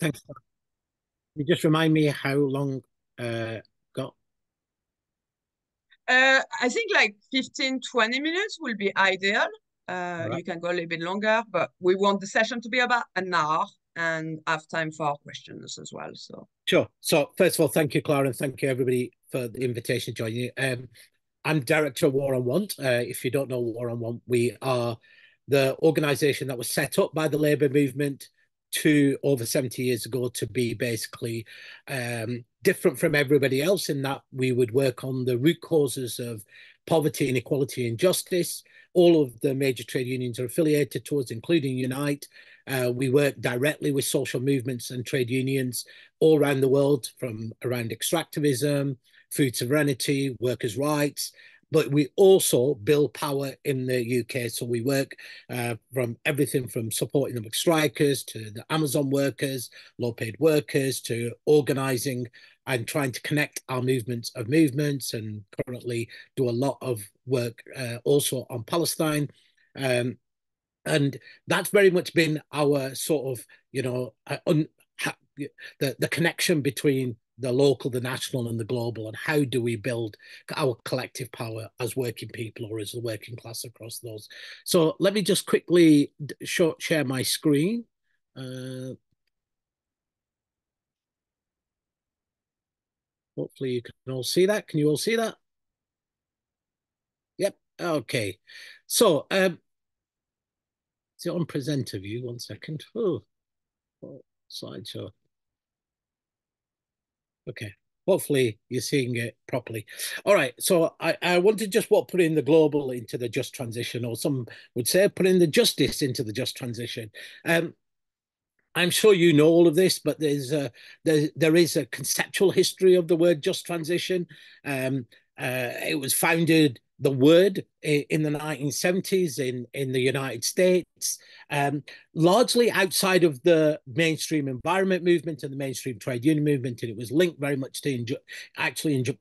Thanks. You just remind me how long got. I think like 15, 20 minutes will be ideal. All right. You can go a little bit longer, but we want the session to be about an hour and have time for questions as well. So Sure. So first of all, thank you, Clara, and thank you everybody for the invitation to join you. I'm director of War on Want. If you don't know War on Want, we are the organisation that was set up by the labour movement over 70 years ago to be basically different from everybody else in that we would work on the root causes of poverty, inequality, and injustice. All of the major trade unions are affiliated to us, including Unite. We work directly with social movements and trade unions all around the world, from around extractivism, food sovereignty, workers' rights, but we also build power in the UK. So we work from everything from supporting the strikers to the Amazon workers, low-paid workers, to organising and trying to connect our movements of movements, and currently do a lot of work also on Palestine. And that's very much been our sort of, the connection between the local, the national, and the global, and how do we build our collective power as working people or as the working class across those. So let me just quickly share my screen. Hopefully you can all see that. Can you all see that? Yep. Okay. So is it on presenter view? 1 second. Oh, slideshow. Okay. Hopefully you're seeing it properly. All right. So I wanted just put in the global into the just transition, or some would say put in the justice into the just transition. I'm sure you know all of this, but there is a conceptual history of the word just transition. It was founded, the word, in the 1970s in the United States, largely outside of the mainstream environment movement and the mainstream trade union movement, and it was linked very much to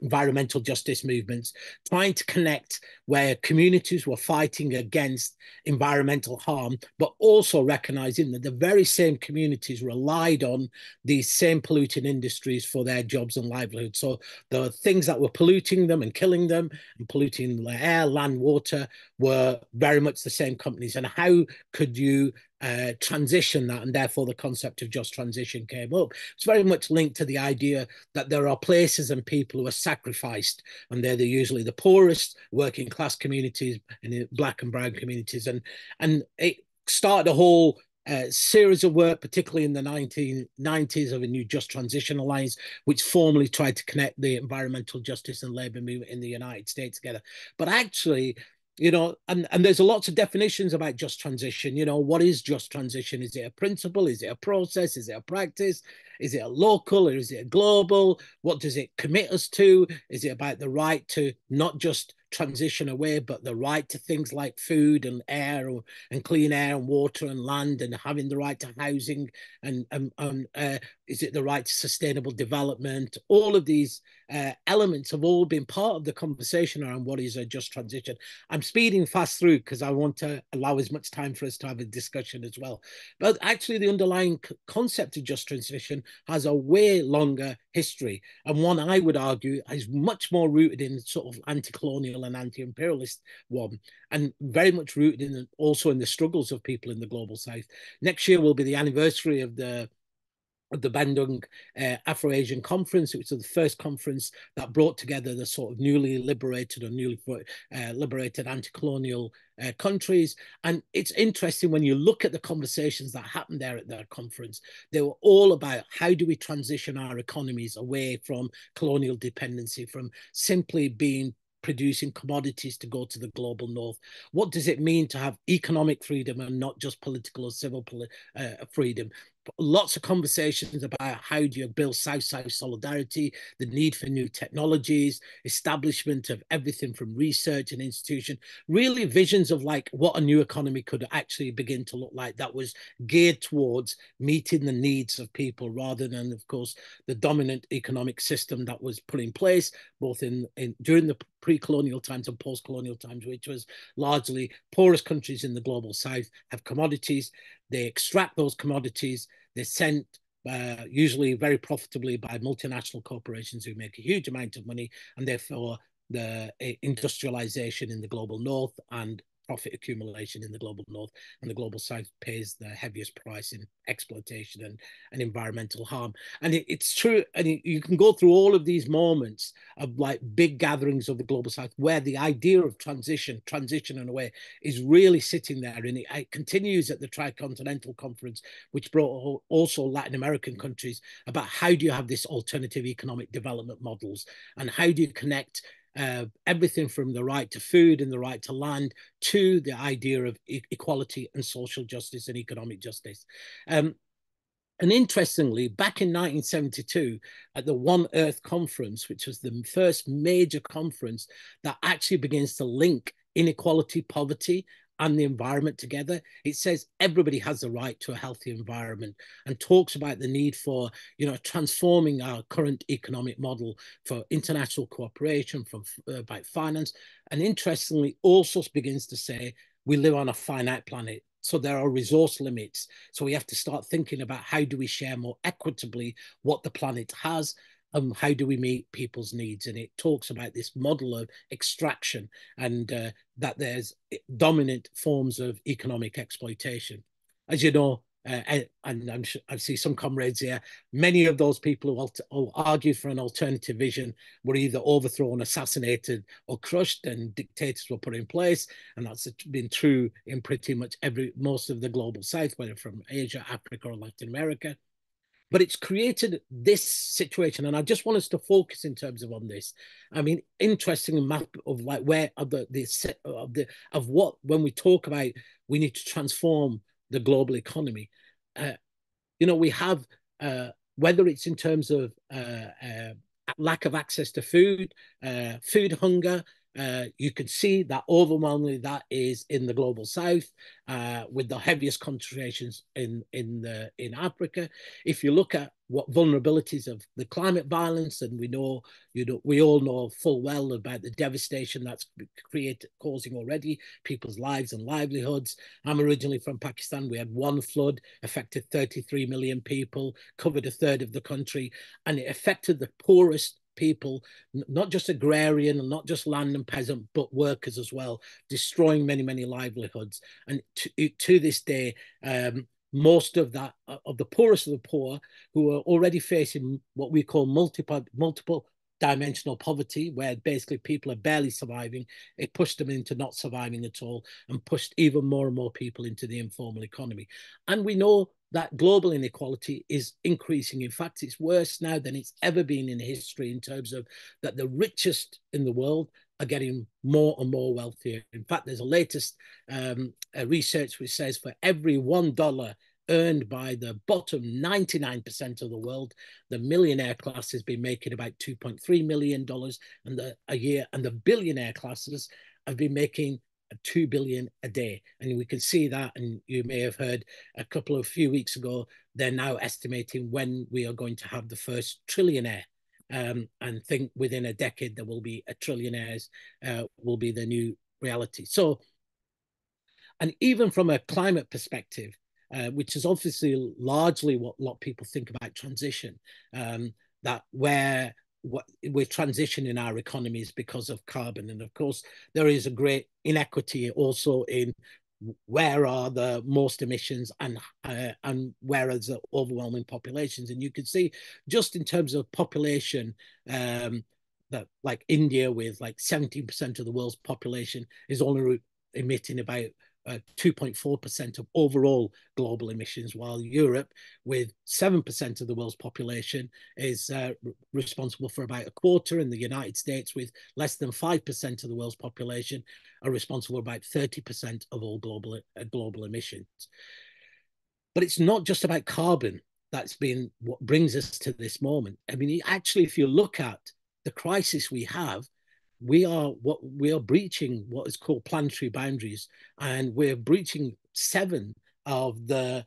environmental justice movements, trying to connect where communities were fighting against environmental harm, but also recognizing that the very same communities relied on these same polluting industries for their jobs and livelihood. So the things that were polluting them and killing them and polluting the air, land, water were very much the same companies. And how could you transition that? And therefore the concept of just transition came up. It's very much linked to the idea that there are places and people who are sacrificed, and they're usually the poorest, working class communities, and black and brown communities. And it started a whole series of work, particularly in the 1990s, of a new Just Transition Alliance, which formally tried to connect the environmental justice and labour movement in the United States together. But actually, and there's lots of definitions about just transition. What is just transition? Is it a principle? Is it a process? Is it a practice? Is it a local, or is it a global? What does it commit us to? Is it about the right to not just transition away, but the right to things like food and air, and clean air and water and land, and having the right to housing, and is it the right to sustainable development? All of these elements have all been part of the conversation around what is a just transition. I'm speeding fast through because I want to allow as much time for us to have a discussion as well. But actually, the underlying concept of just transition has a way longer history, and one I would argue is much more rooted in sort of anti-colonial and anti-imperialist one, and very much rooted in also in the struggles of people in the global south. Next year will be the anniversary of the Bandung Afro-Asian Conference. It was the first conference that brought together the sort of newly liberated or newly liberated anti-colonial countries. And it's interesting when you look at the conversations that happened there at that conference, they were all about how do we transition our economies away from colonial dependency, from simply producing commodities to go to the global north. What does it mean to have economic freedom and not just political or civil freedom? Lots of conversations about how do you build South-South solidarity, the need for new technologies, establishment of everything from research and institution, really visions of like what a new economy could actually begin to look like, that was geared towards meeting the needs of people rather than, of course, the dominant economic system that was put in place both during the pre-colonial times and post-colonial times, which was largely poorest countries in the global south have commodities. They extract those commodities, they send usually very profitably by multinational corporations who make a huge amount of money, and therefore the industrialization in the global north and profit accumulation in the global north, and the global south pays the heaviest price in exploitation and environmental harm. And it's true, and you can go through all of these moments of like big gatherings of the global south where the idea of transition in a way is really sitting there, and it continues at the Tricontinental Conference, which brought also Latin American countries, about how do you have this alternative economic development models, and how do you connect everything from the right to food and the right to land to the idea of equality and social justice and economic justice. And interestingly, back in 1972, at the One Earth Conference, which was the first major conference that actually begins to link inequality, poverty, and the environment together, it says everybody has the right to a healthy environment, and talks about the need for, transforming our current economic model for international cooperation, from about finance, and interestingly also begins to say we live on a finite planet. So there are resource limits. So we have to start thinking about how do we share more equitably what the planet has, and how do we meet people's needs. And it talks about this model of extraction, and that there's dominant forms of economic exploitation. As you know, and I see some comrades here, many of those people who argue for an alternative vision were either overthrown, assassinated, or crushed, and dictators were put in place. And that's been true in pretty much most of the global south, whether from Asia, Africa, or Latin America. But it's created this situation, and I just want us to focus in terms of on this. I mean, interesting map of like where of what, when we talk about we need to transform the global economy. We have, whether it's in terms of lack of access to food, food hunger. You can see that overwhelmingly that is in the global south, with the heaviest concentrations in Africa. If you look at what vulnerabilities of the climate violence, and we all know full well about the devastation that's causing already people's lives and livelihoods. I'm originally from Pakistan. We had one flood, affected 33 million people, covered a third of the country, and it affected the poorest people, not just agrarian and not just land and peasant, but workers as well, destroying many, many livelihoods. And to this day, most of the poorest of the poor, who are already facing what we call multiple dimensional poverty, where basically people are barely surviving, it pushed them into not surviving at all, and pushed even more and more people into the informal economy. And we know that global inequality is increasing. In fact, it's worse now than it's ever been in history, in terms of that the richest in the world are getting more and more wealthier. In fact, there's a latest research which says for every $1 earned by the bottom 99% of the world, the millionaire class has been making about $2.3 million a year, and the billionaire classes have been making 2 billion a day. And we can see that, and you may have heard a few weeks ago, they're now estimating when we are going to have the first trillionaire, and think within a decade there will be a trillionaires, will be the new reality. So, and even from a climate perspective, which is obviously largely what a lot of people think about transition, that we're transitioning our economies because of carbon. And of course, there is a great inequity also in where are the most emissions, and where are the overwhelming populations. And you can see just in terms of population, that like India, with like 17% of the world's population, is only emitting about 2.4% of overall global emissions, while Europe, with 7% of the world's population, is responsible for about a quarter, and the United States, with less than 5% of the world's population, are responsible for about 30% of all global emissions. But it's not just about carbon that's been what brings us to this moment. I mean, actually, if you look at the crisis we have, we are breaching what is called planetary boundaries, and we're breaching 7 of the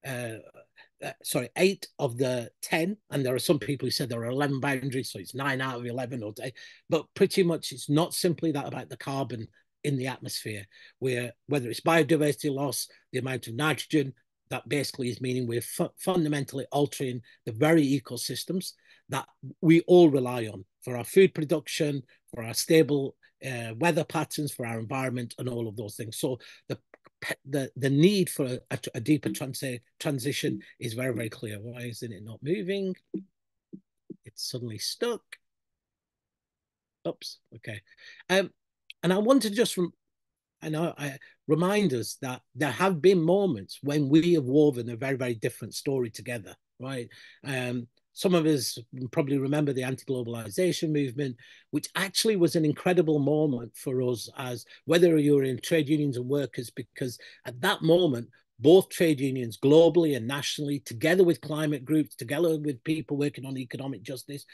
8 of the 10, and there are some people who said there are 11 boundaries, so it's 9 out of 11 or 10, but pretty much it's not simply that about the carbon in the atmosphere, where whether it's biodiversity loss, the amount of nitrogen, that basically is meaning we're fundamentally altering the very ecosystems that we all rely on for our food production, for our stable weather patterns, for our environment, and all of those things. So the need for a deeper transition is very, very clear. Why isn't it not moving? It's suddenly stuck. Oops. Okay. And I want to just I remind us that there have been moments when we have woven a very, very different story together, right? Some of us probably remember the anti-globalization movement, which actually was an incredible moment for us, as whether you're in trade unions and workers, because at that moment, both trade unions globally and nationally, together with climate groups, together with people working on economic justice,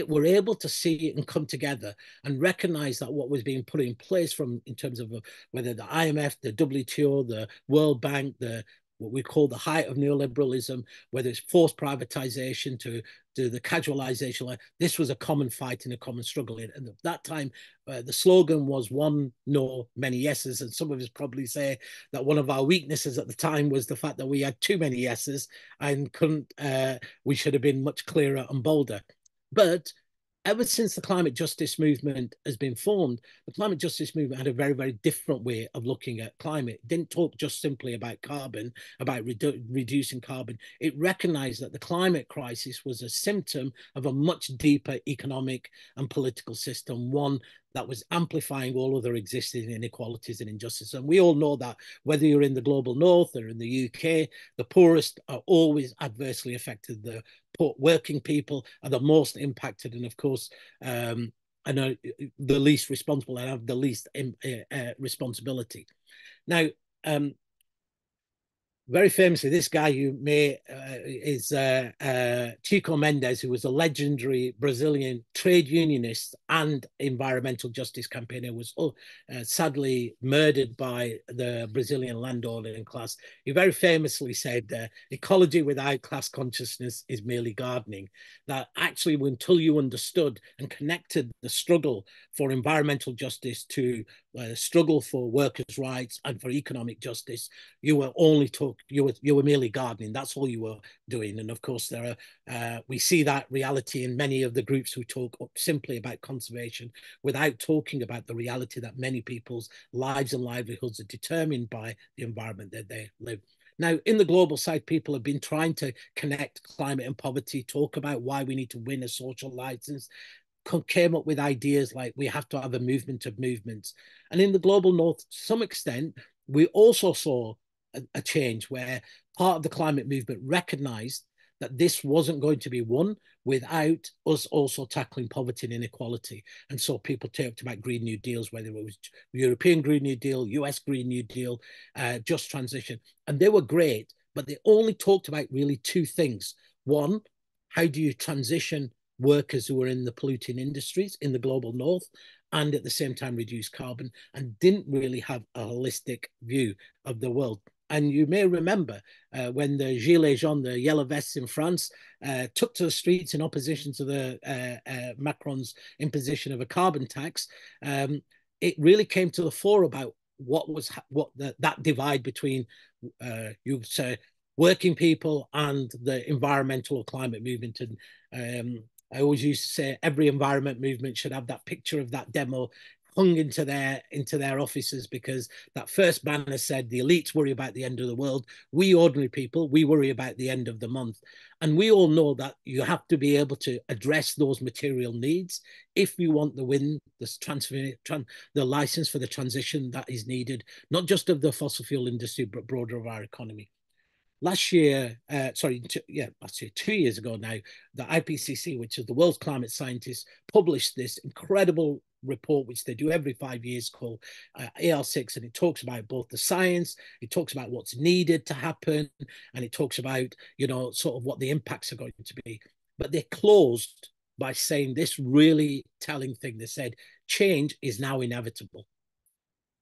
were able to see it and come together and recognize that what was being put in place from in terms of whether the IMF, the WTO, the World Bank, what we call the height of neoliberalism, whether it's forced privatization to the casualization, this was a common fight and a common struggle. And at that time, the slogan was one no, many yeses. And some of us probably say that one of our weaknesses at the time was the fact that we had too many yeses and we should have been much clearer and bolder. But ever since the climate justice movement has been formed, the climate justice movement had a very, very different way of looking at climate. It didn't talk just simply about carbon, about reducing carbon. It recognized that the climate crisis was a symptom of a much deeper economic and political system, one that was amplifying all other existing inequalities and injustices. And we all know that whether you're in the global north or in the UK, the poorest are always adversely affected. The working people are the most impacted, and of course, and are the least responsible and have the least responsibility. Now, very famously, this guy you may is Chico Mendes, who was a legendary Brazilian trade unionist and environmental justice campaigner, was sadly murdered by the Brazilian landowning class. He very famously said, ecology without class consciousness is merely gardening. That actually, until you understood and connected the struggle for environmental justice to struggle for workers' rights and for economic justice, you were only you were merely gardening. That's all you were doing. And of course, there are we see that reality in many of the groups who talk simply about conservation without talking about the reality that many people's lives and livelihoods are determined by the environment that they live. Now, in the global side, people have been trying to connect climate and poverty, talk about why we need to win a social license, came up with ideas like we have to have a movement of movements. And in the global north, to some extent, we also saw a change where part of the climate movement recognized that this wasn't going to be won without us also tackling poverty and inequality. And so people talked about Green New Deals, whether it was European Green New Deal, US Green New Deal, just transition. And they were great, but they only talked about really two things. One, how do you transition workers who are in the polluting industries in the global north and at the same time reduce carbon, and didn't really have a holistic view of the world. And you may remember when the Gilets jaunes, the yellow vests in France, took to the streets in opposition to the Macron's imposition of a carbon tax, it really came to the fore about that divide between you say working people and the environmental or climate movement. And I always used to say every environment movement should have that picture of that demo hung into their offices, because that first banner said the elites worry about the end of the world. We ordinary people, we worry about the end of the month. And we all know that you have to be able to address those material needs if you want the win, the license for the transition that is needed, not just of the fossil fuel industry, but broader of our economy. Last year, last year, 2 years ago now, the IPCC, which is the world's climate scientists, published this incredible report, which they do every 5 years, called AR6, and it talks about both the science, it talks about what's needed to happen, and it talks about, sort of what the impacts are going to be. But they closed by saying this really telling thing. They said, change is now inevitable.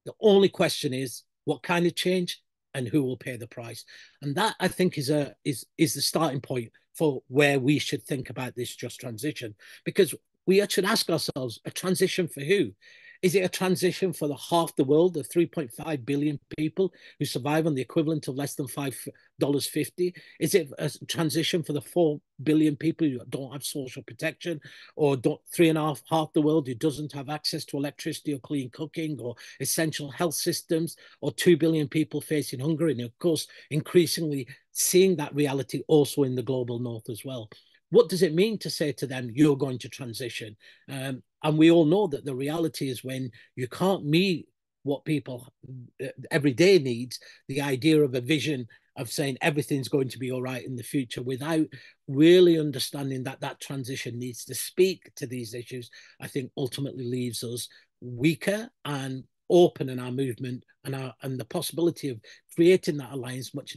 The only question is, what kind of change and who will pay the price? And that, I think, is the starting point for where we should think about this just transition, because we should ask ourselves, a transition for who? Is it a transition for the half the world, the 3.5 billion people who survive on the equivalent of less than $5.50? Is it a transition for the 4 billion people who don't have social protection, or don't, three and a half the world who doesn't have access to electricity or clean cooking or essential health systems, or 2 billion people facing hunger? And of course, increasingly seeing that reality also in the global north as well. What does it mean to say to them, you're going to transition? And we all know that the reality is when you can't meet what people every day needs, the idea of a vision of saying everything's going to be all right in the future without really understanding that that transition needs to speak to these issues, I think ultimately leaves us weaker and open in our movement and the possibility of creating that alliance much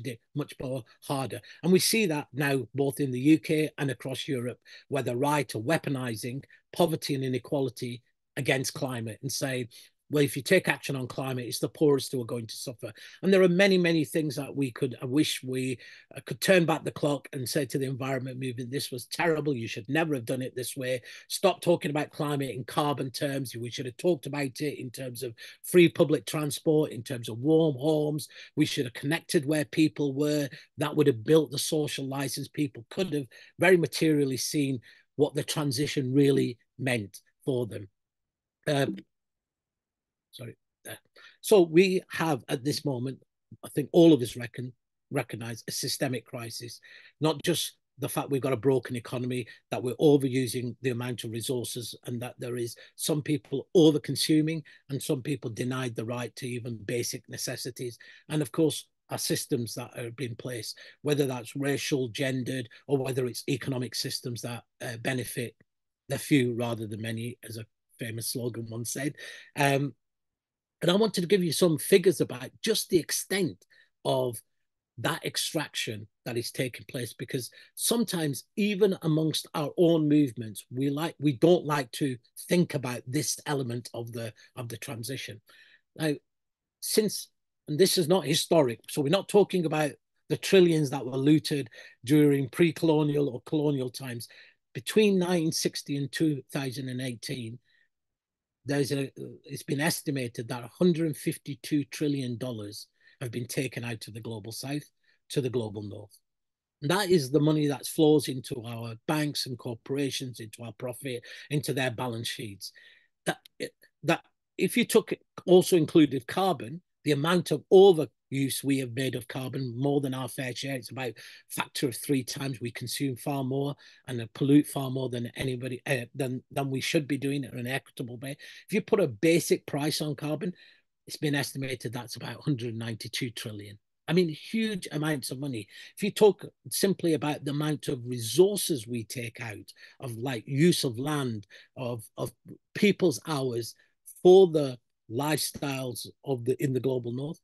more harder. And we see that now both in the UK and across Europe, where the right are weaponizing poverty and inequality against climate and say, well, if you take action on climate, it's the poorest who are going to suffer. And there are many, many things that I wish we could turn back the clock and say to the environment movement, this was terrible. You should never have done it this way. Stop talking about climate in carbon terms. We should have talked about it in terms of free public transport, in terms of warm homes. We should have connected where people were. That would have built the social license. People could have very materially seen what the transition really meant for them. Sorry. So we have at this moment, I think all of us recognize a systemic crisis, not just the fact we've got a broken economy, that we're overusing the amount of resources, and that there is some people over consuming and some people denied the right to even basic necessities. And of course, our systems that are in place, whether that's racial, gendered, or whether it's economic systems that benefit the few rather than many, as a famous slogan once said. And I wanted to give you some figures about just the extent of that extraction that is taking place, because sometimes even amongst our own movements, we don't like to think about this element of the transition. Now, and this is not historic, so we're not talking about the trillions that were looted during pre-colonial or colonial times. Between 1960 and 2018, it's been estimated that $152 trillion have been taken out to the global south, to the global north. And that is the money that flows into our banks and corporations, into our profit, into their balance sheets. That if you took also included carbon, the amount of overuse we have made of carbon, more than our fair share. It's about a factor of 3 times. We consume far more and pollute far more than anybody than we should be doing in an equitable way. If you put a basic price on carbon, it's been estimated that's about 192 trillion. I mean, huge amounts of money. If you talk simply about the amount of resources we take out, of like use of land, of people's hours for the lifestyles in the global north,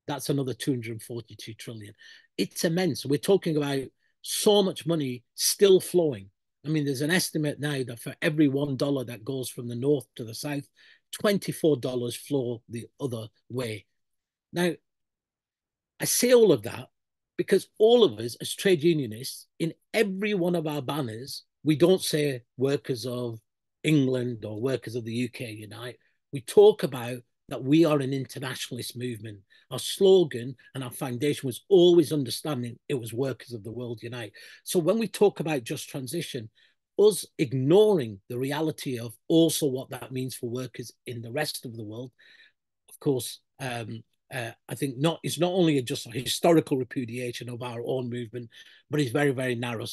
that's another 242 trillion. It's immense. We're talking about so much money still flowing. I mean, there's an estimate now that for every $1 that goes from the north to the south, $24 flow the other way. Now, I say all of that because all of us as trade unionists, in every one of our banners, we don't say workers of England or workers of the UK unite. We talk about that we are an internationalist movement. Our slogan and our foundation was always understanding it was workers of the world unite. So when we talk about just transition, us ignoring the reality of also what that means for workers in the rest of the world, of course, I think it's not only just a historical repudiation of our own movement, but it's very, very narrow,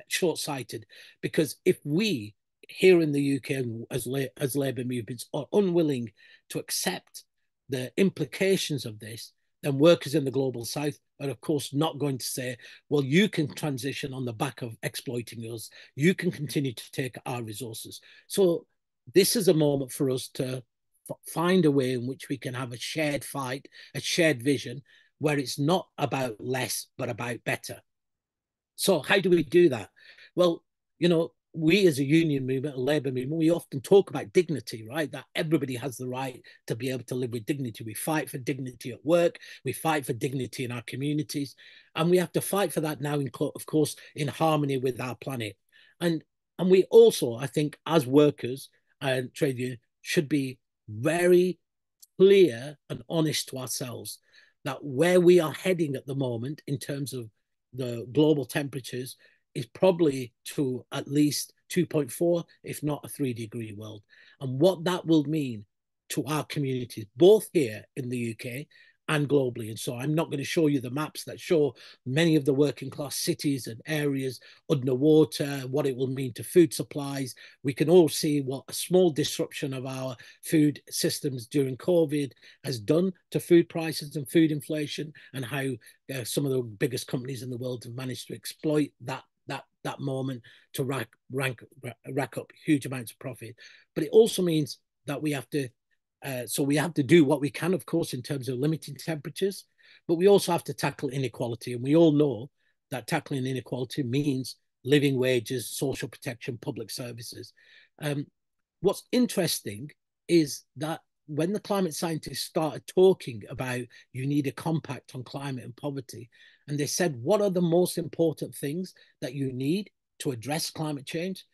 short-sighted. Because if we here in the UK as labour movements are unwilling to accept the implications of this, then workers in the global south are, of course, not going to say, well, you can transition on the back of exploiting us. You can continue to take our resources. So this is a moment for us to find a way in which we can have a shared fight, a shared vision, where it's not about less, but about better. So how do we do that? Well, we as a union movement, a labour movement, we often talk about dignity, right? That everybody has the right to be able to live with dignity. We fight for dignity at work. We fight for dignity in our communities. And we have to fight for that now, of course, in harmony with our planet. And we also, I think, as workers and trade unions, should be very clear and honest to ourselves that where we are heading at the moment in terms of the global temperatures is probably to at least 2.4, if not a 3-degree world. And what that will mean to our communities, both here in the UK and globally. And so I'm not going to show you the maps that show many of the working class cities and areas underwater, what it will mean to food supplies. We can all see what a small disruption of our food systems during COVID has done to food prices and food inflation, and how some of the biggest companies in the world have managed to exploit that moment to rack up huge amounts of profit. But it also means that we have to so we have to do what we can, of course, in terms of limiting temperatures, but we also have to tackle inequality. And we all know that tackling inequality means living wages, social protection, public services. What's interesting is that when the climate scientists started talking about you need a compact on climate and poverty, and they said, what are the most important things that you need to address climate change?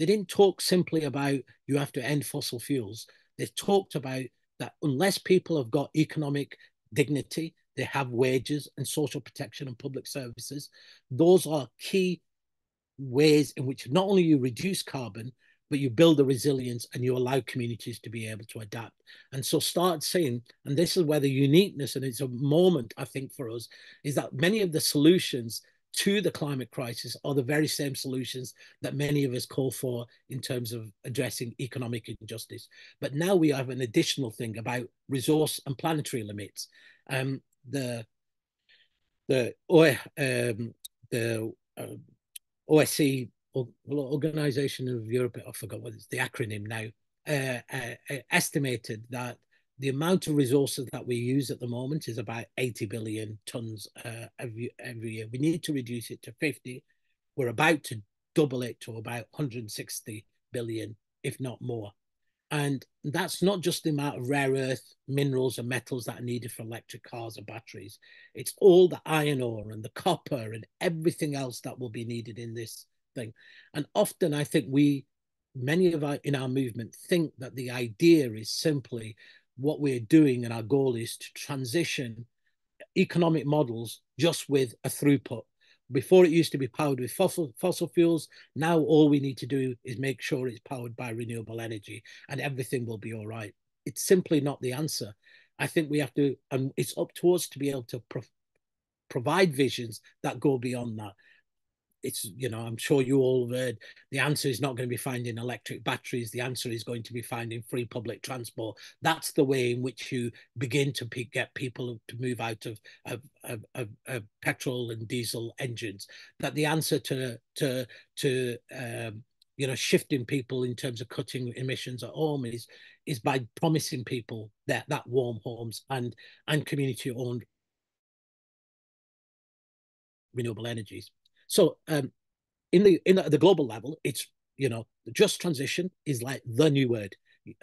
They didn't talk simply about you have to end fossil fuels. They talked about that unless people have got economic dignity, they have wages and social protection and public services. Those are key ways in which not only you reduce carbon, but you build the resilience and you allow communities to be able to adapt. And so start seeing, and this is where the uniqueness, and it's a moment, I think, for us, is that many of the solutions to the climate crisis are the very same solutions that many of us call for in terms of addressing economic injustice. But now we have an additional thing about resource and planetary limits. The OSCE, Organization of Europe, I forgot what it's the acronym now, estimated that the amount of resources that we use at the moment is about 80 billion tons every year. We need to reduce it to 50. We're about to double it to about 160 billion, if not more. And that's not just the amount of rare earth minerals and metals that are needed for electric cars and batteries. It's all the iron ore and the copper and everything else that will be needed in this thing. And often I think many of our in our movement think that the idea is simply what we're doing, and our goal is to transition economic models just with a throughput. Before it used to be powered with fossil fuels. Now all we need to do is make sure it's powered by renewable energy and everything will be all right. It's simply not the answer. I think we have to, and it's up to us to be able to provide visions that go beyond that. It's, I'm sure you all heard the answer is not going to be finding electric batteries. The answer is going to be finding free public transport. That's the way in which you begin to get people to move out of petrol and diesel engines. That the answer to shifting people in terms of cutting emissions at home is by promising people that warm homes and community owned renewable energies. So in the global level, it's, the just transition is like the new word.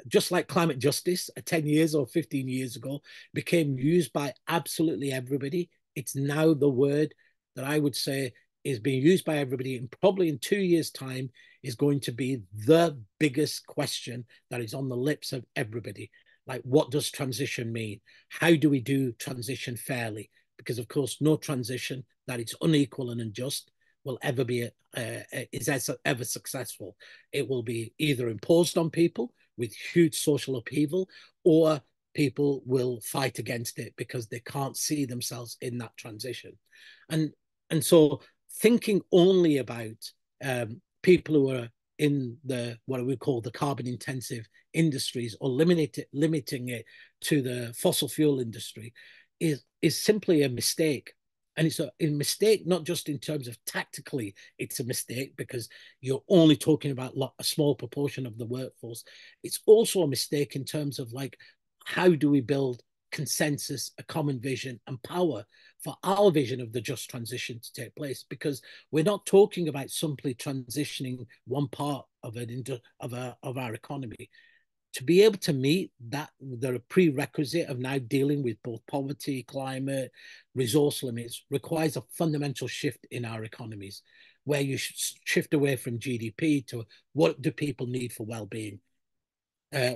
Just like climate justice 10 years or 15 years ago became used by absolutely everybody, it's now the word that I would say is being used by everybody, and probably in 2 years' time is going to be the biggest question that is on the lips of everybody. Like, what does transition mean? How do we do transition fairly? Because, of course, no transition that is unequal and unjust will ever be ever successful. It will be either imposed on people with huge social upheaval, or people will fight against it because they can't see themselves in that transition. And so thinking only about people who are in the what we call the carbon intensive industries, or limiting it to the fossil fuel industry is simply a mistake. And it's a mistake, not just in terms of tactically, it's a mistake because you're only talking about a small proportion of the workforce. It's also a mistake in terms of, like, how do we build consensus, a common vision and power for our vision of the just transition to take place? Because we're not talking about simply transitioning one part of our economy. To be able to meet that, the prerequisite of now dealing with both poverty, climate, resource limits requires a fundamental shift in our economies, where you shift away from GDP to what do people need for well-being.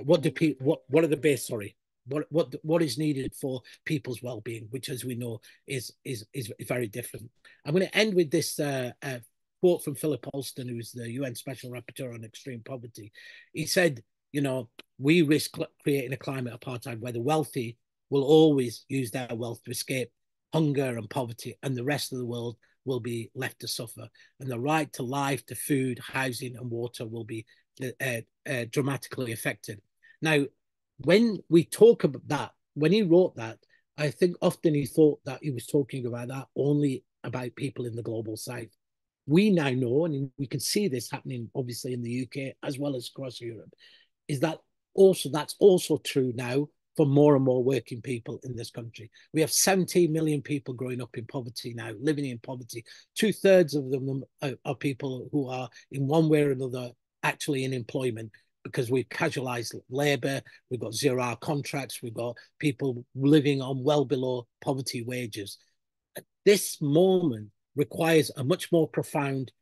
what are the base? Sorry, what is needed for people's well-being, which, as we know, is very different. I'm going to end with this quote from Philip Alston, who is the UN Special Rapporteur on Extreme Poverty. He said, you know, we risk creating a climate apartheid where the wealthy will always use their wealth to escape hunger and poverty, and the rest of the world will be left to suffer. And the right to life, to food, housing, and water will be dramatically affected. Now, when we talk about that, when he wrote that, I think often he thought that he was talking about that only about people in the global south. We now know, and we can see this happening obviously in the UK as well as across Europe, is that that's also true now for more and more working people in this country. We have 17 million people growing up in poverty now, living in poverty. 2/3 of them are people who are in one way or another actually in employment, because we've casualized labor, we've got 0-hour contracts, we've got people living on well below poverty wages. This moment requires a much more profound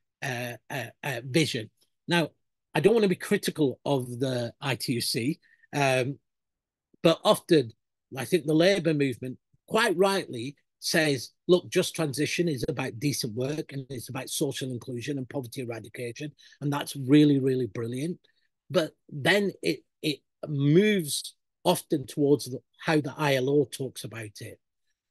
vision. Now, I don't want to be critical of the ITUC, but often I think the labour movement quite rightly says, look, just transition is about decent work and it's about social inclusion and poverty eradication. And that's really, really brilliant. But then it moves often towards how the ILO talks about it,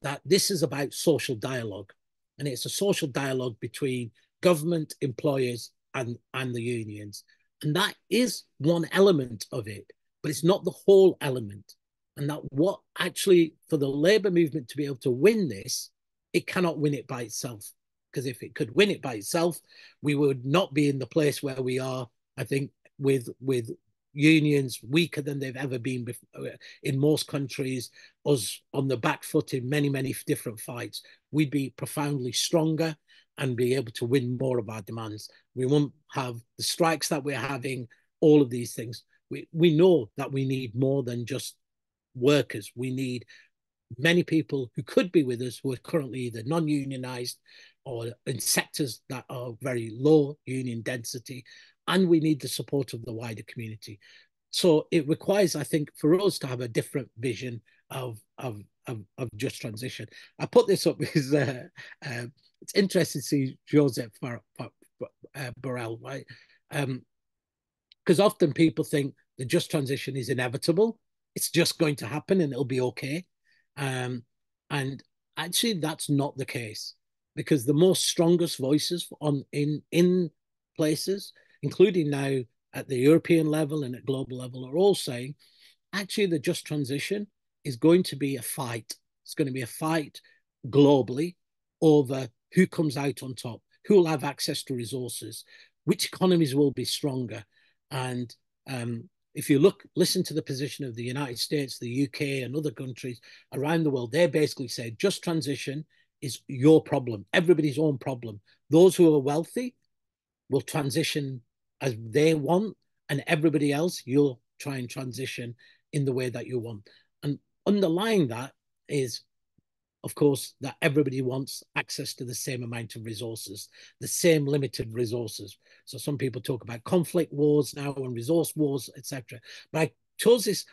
that this is about social dialogue. And it's a social dialogue between government, employers, and the unions. And that is one element of it, but it's not the whole element. And that what actually, for the labour movement to be able to win this, it cannot win it by itself. Because if it could win it by itself, we would not be in the place where we are, I think, with unions weaker than they've ever been before, in most countries, us on the back foot in many, many different fights. We'd be profoundly stronger and be able to win more of our demands. We won't have the strikes that we're having, all of these things. We know that we need more than just workers. We need many people who could be with us who are currently either non-unionized or in sectors that are very low union density, and we need the support of the wider community. So it requires, I think, for us to have a different vision of just transition. I put this up because it's interesting to see Joseph Borrell, right? Because often people think the just transition is inevitable. It's just going to happen and it'll be okay. And actually, that's not the case, because the most strongest voices in places, including now at the European level and at global level, are all saying, actually, the just transition is going to be a fight. It's going to be a fight globally over who comes out on top, who will have access to resources, which economies will be stronger. And if you listen to the position of the United States, the UK, and other countries around the world, they basically say just transition is your problem, everybody's own problem. Those who are wealthy will transition as they want, and everybody else, you'll try and transition in the way that you want. And underlying that is, of course, that everybody wants access to the same amount of resources, the same limited resources. So some people talk about conflict wars now and resource wars, etc. But I chose this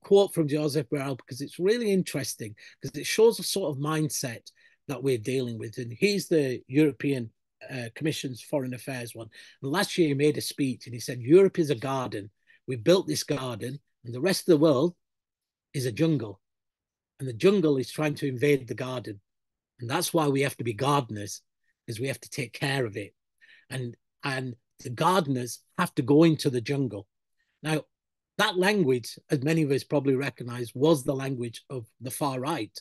quote from Joseph Borrell because it's really interesting, because it shows a sort of mindset that we're dealing with. And he's the European Commission's Foreign Affairs one. And last year he made a speech and he said, Europe is a garden. We built this garden and the rest of the world is a jungle. And the jungle is trying to invade the garden. And that's why we have to be gardeners, is we have to take care of it. And the gardeners have to go into the jungle. Now, that language, as many of us probably recognize, was the language of the far right.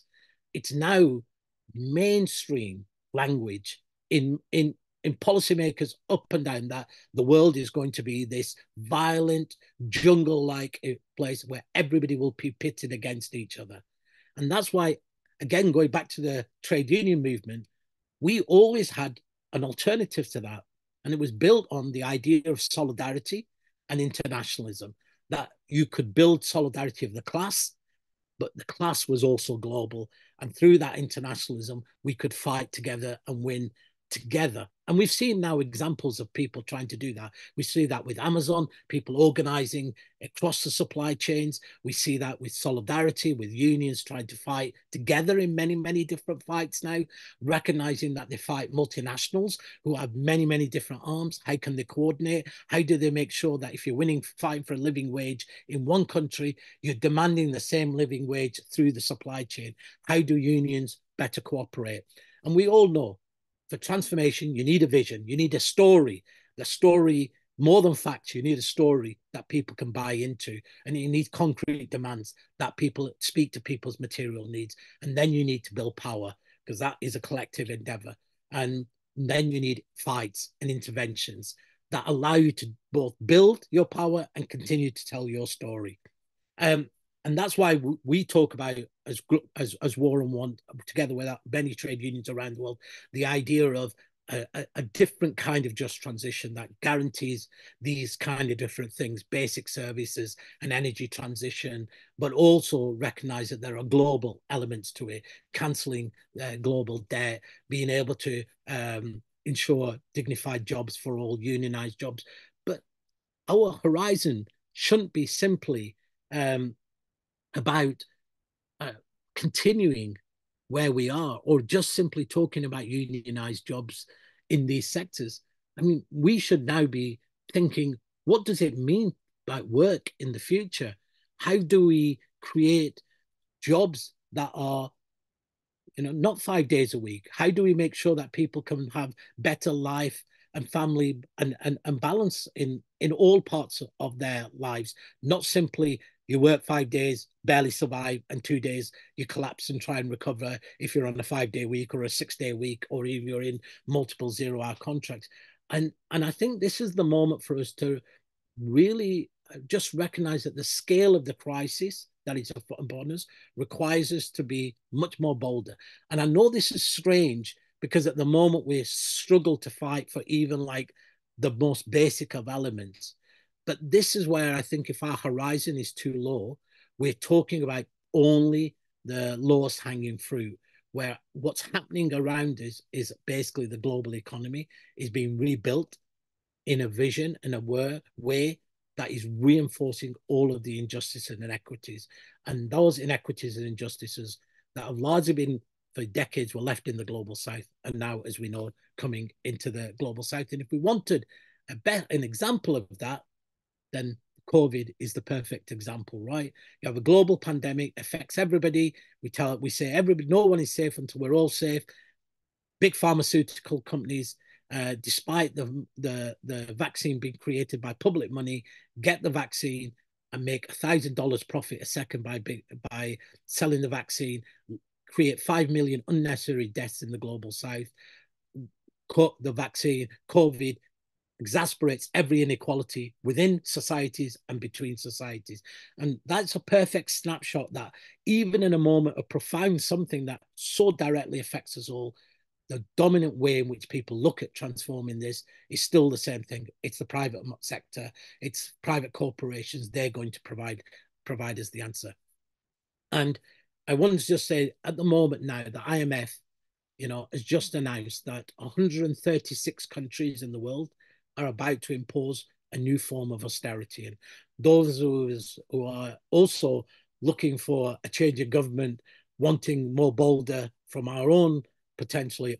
It's now mainstream language in policymakers up and down, that the world is going to be this violent jungle-like place where everybody will be pitted against each other. And that's why, again, going back to the trade union movement, we always had an alternative to that. And it was built on the idea of solidarity and internationalism, that you could build solidarity of the class, but the class was also global. And through that internationalism, we could fight together and win together And we've seen now examples of people trying to do that. We see that with Amazon, people organizing across the supply chains. We see that with solidarity, with unions trying to fight together in many, many different fights now, recognizing that they fight multinationals who have many, many different arms. How can they coordinate? How do they make sure that if you're fighting for a living wage in one country, you're demanding the same living wage through the supply chain? How do unions better cooperate? And we all know for transformation, you need a vision, you need a story. The story, more than facts, you need a story that people can buy into, and you need concrete demands that people speak to people's material needs. And then you need to build power, because that is a collective endeavor. And then you need fights and interventions that allow you to both build your power and continue to tell your story. And that's why we talk about as War on Want, together with many trade unions around the world, the idea of a different kind of just transition that guarantees these kind of different things, basic services and energy transition, but also recognize that there are global elements to it, cancelling global debt, being able to ensure dignified jobs for all, unionized jobs. But our horizon shouldn't be simply about continuing where we are, or just simply talking about unionized jobs in these sectors. I mean, we should now be thinking, what does it mean about work in the future? How do we create jobs that are, not 5 days a week? How do we make sure that people can have better life and family and balance in all parts of their lives, not simply you work 5 days, barely survive, and 2 days you collapse and try and recover if you're on a 5 day week or a 6 day week, or if you're in multiple 0 hour contracts. And I think this is the moment for us to really just recognize that the scale of the crisis that is upon us requires us to be much more bolder. And I know this is strange, because at the moment we struggle to fight for even like the most basic of elements. But this is where I think if our horizon is too low, we're talking about only the lowest hanging fruit, where what's happening around us is basically the global economy is being rebuilt in a vision and a way that is reinforcing all of the injustices and inequities. And those inequities and injustices that have largely been for decades were left in the global south, and now, as we know, coming into the global south. And if we wanted an example of that, then COVID is the perfect example, right? You have a global pandemic, affects everybody. We say everybody, no one is safe until we're all safe. Big pharmaceutical companies, despite the vaccine being created by public money, get the vaccine and make $1,000 profit a second by selling the vaccine, create 5 million unnecessary deaths in the global south. The vaccine, COVID, exasperates every inequality within societies and between societies. And that's a perfect snapshot that even in a moment of profound something that so directly affects us all, the dominant way in which people look at transforming this is still the same thing. It's the private sector, it's private corporations. They're going to provide us the answer. And I want to just say, at the moment now, the IMF, has just announced that 136 countries in the world are about to impose a new form of austerity. And those who are also looking for a change in government, wanting more bolder from our own potentially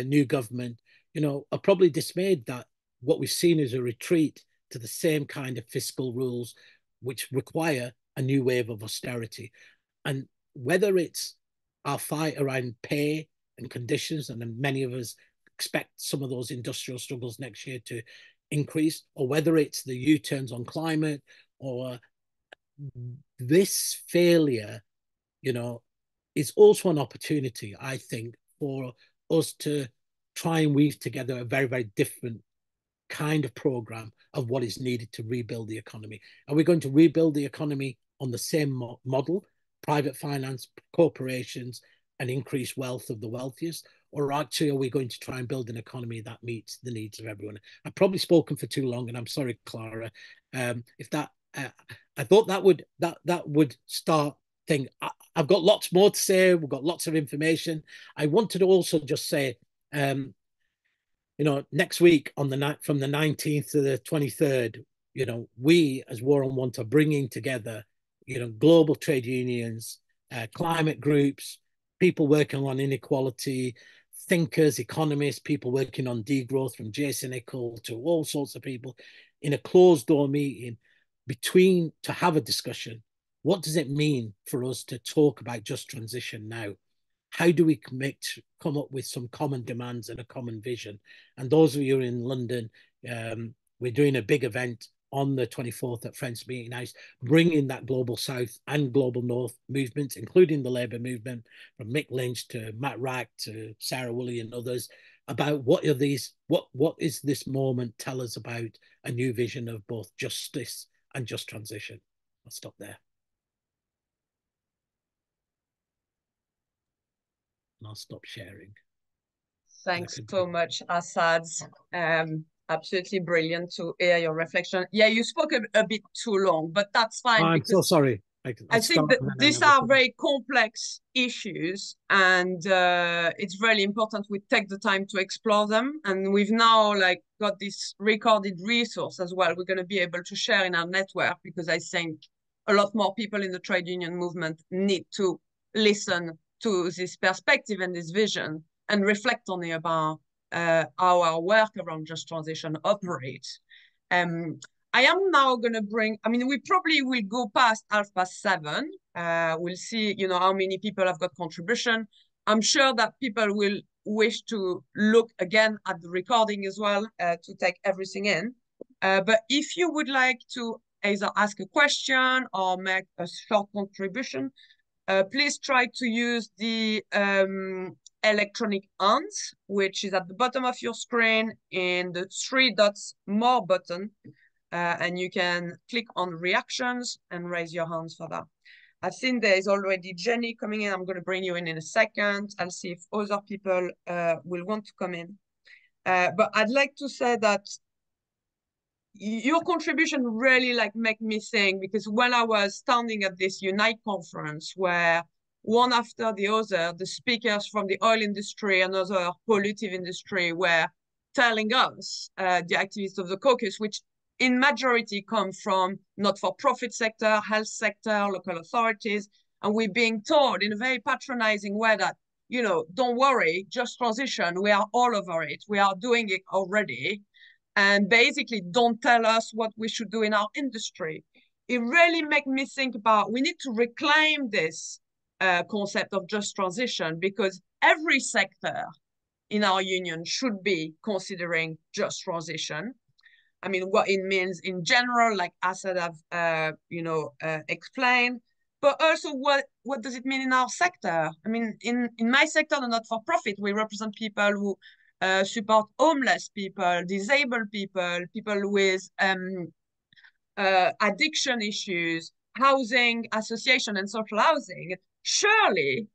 new government, are probably dismayed that what we've seen is a retreat to the same kind of fiscal rules, which require a new wave of austerity. And whether it's our fight around pay and conditions, and many of us expect some of those industrial struggles next year to increase, or whether it's the U-turns on climate, or this failure, is also an opportunity, I think, for us to try and weave together a very, very different kind of program of what is needed to rebuild the economy. Are we going to rebuild the economy on the same model, private finance, corporations, and increase wealth of the wealthiest? Or actually, are we going to try and build an economy that meets the needs of everyone? I've probably spoken for too long, and I'm sorry, Clara. If that, I thought that would start thing. I've got lots more to say. We've got lots of information. I wanted to also just say, next week on the night from the 19th to the 23rd, we as War on Want are bringing together, global trade unions, climate groups, people working on inequality, thinkers, economists, people working on degrowth, from Jason Ickel to all sorts of people, in a closed door meeting to have a discussion. What does it mean for us to talk about just transition now? How do we come up with some common demands and a common vision? And those of you in London, we're doing a big event on the 24th at Friends Meeting House, bringing that global South and global North movements, including the Labour movement, from Mick Lynch to Matt Rack to Sarah Woolley and others, about what is this moment tell us about a new vision of both justice and just transition. I'll stop there. And I'll stop sharing. Thanks so much, Asad. Absolutely brilliant to hear your reflection. Yeah, you spoke a bit too long, but that's fine. I'm so sorry. I think that these are very complex issues, and it's really important we take the time to explore them. And we've now got this recorded resource as well. We're going to be able to share in our network, because I think a lot more people in the trade union movement need to listen to this perspective and this vision and reflect on it about how our work around just transition operates. I am now going to we probably will go past 7:30. We'll see, how many people have got contribution. I'm sure that people will wish to look again at the recording as well to take everything in. But if you would like to either ask a question or make a short contribution, please try to use the electronic hands, which is at the bottom of your screen in the 3 dots more button. And you can click on reactions and raise your hands for that. I think there is already Jenny coming in. I'm going to bring you in a second. I'll see if other people will want to come in. But I'd like to say that your contribution really make me think, because when I was standing at this Unite conference where one after the other, the speakers from the oil industry and other pollutive industry were telling us, the activists of the Caucus, which in majority come from not-for-profit sector, health sector, local authorities, and we're being told in a very patronizing way that, don't worry, just transition, we are all over it, we are doing it already, and basically don't tell us what we should do in our industry. It really made me think about, we need to reclaim this concept of just transition, because every sector in our union should be considering just transition. What it means in general, like Asad have, explained, but also what does it mean in our sector? In my sector, the not-for-profit, we represent people who support homeless people, disabled people, people with addiction issues, housing association and social housing. Surely,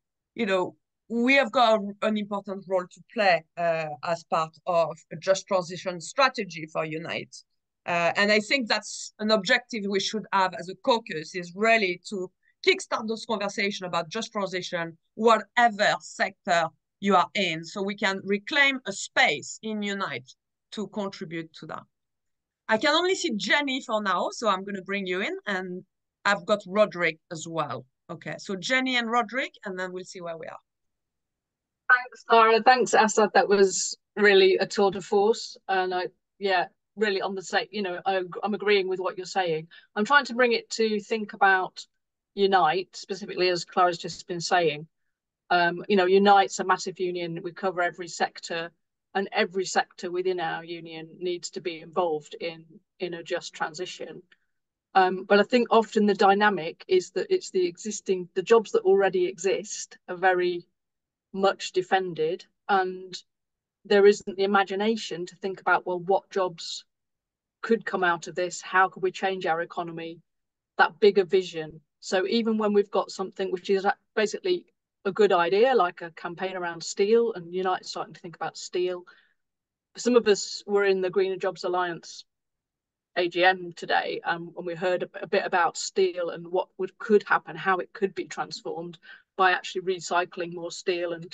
we have got an important role to play as part of a just transition strategy for Unite. And I think that's an objective we should have as a caucus, is really to kickstart those conversations about just transition, whatever sector you are in, so we can reclaim a space in Unite to contribute to that. I can only see Jenny for now, so I'm going to bring you in, and I've got Roderick as well. Okay, so Jenny and Roderick, and then we'll see where we are. Thanks, Lara. Thanks, Asad. That was really a tour de force. And really on the same, I'm agreeing with what you're saying. I'm trying to bring it to think about Unite, specifically as Clara's just been saying. Unite's a massive union. We cover every sector, and every sector within our union needs to be involved in a just transition. But I think often the dynamic is that it's the jobs that already exist are very much defended, and there isn't the imagination to think about, well, what jobs could come out of this? How could we change our economy? That bigger vision. So even when we've got something which is basically a good idea, like a campaign around steel, and Unite's starting to think about steel. Some of us were in the Greener Jobs Alliance AGM today, and we heard a bit about steel and what could happen, how it could be transformed by actually recycling more steel and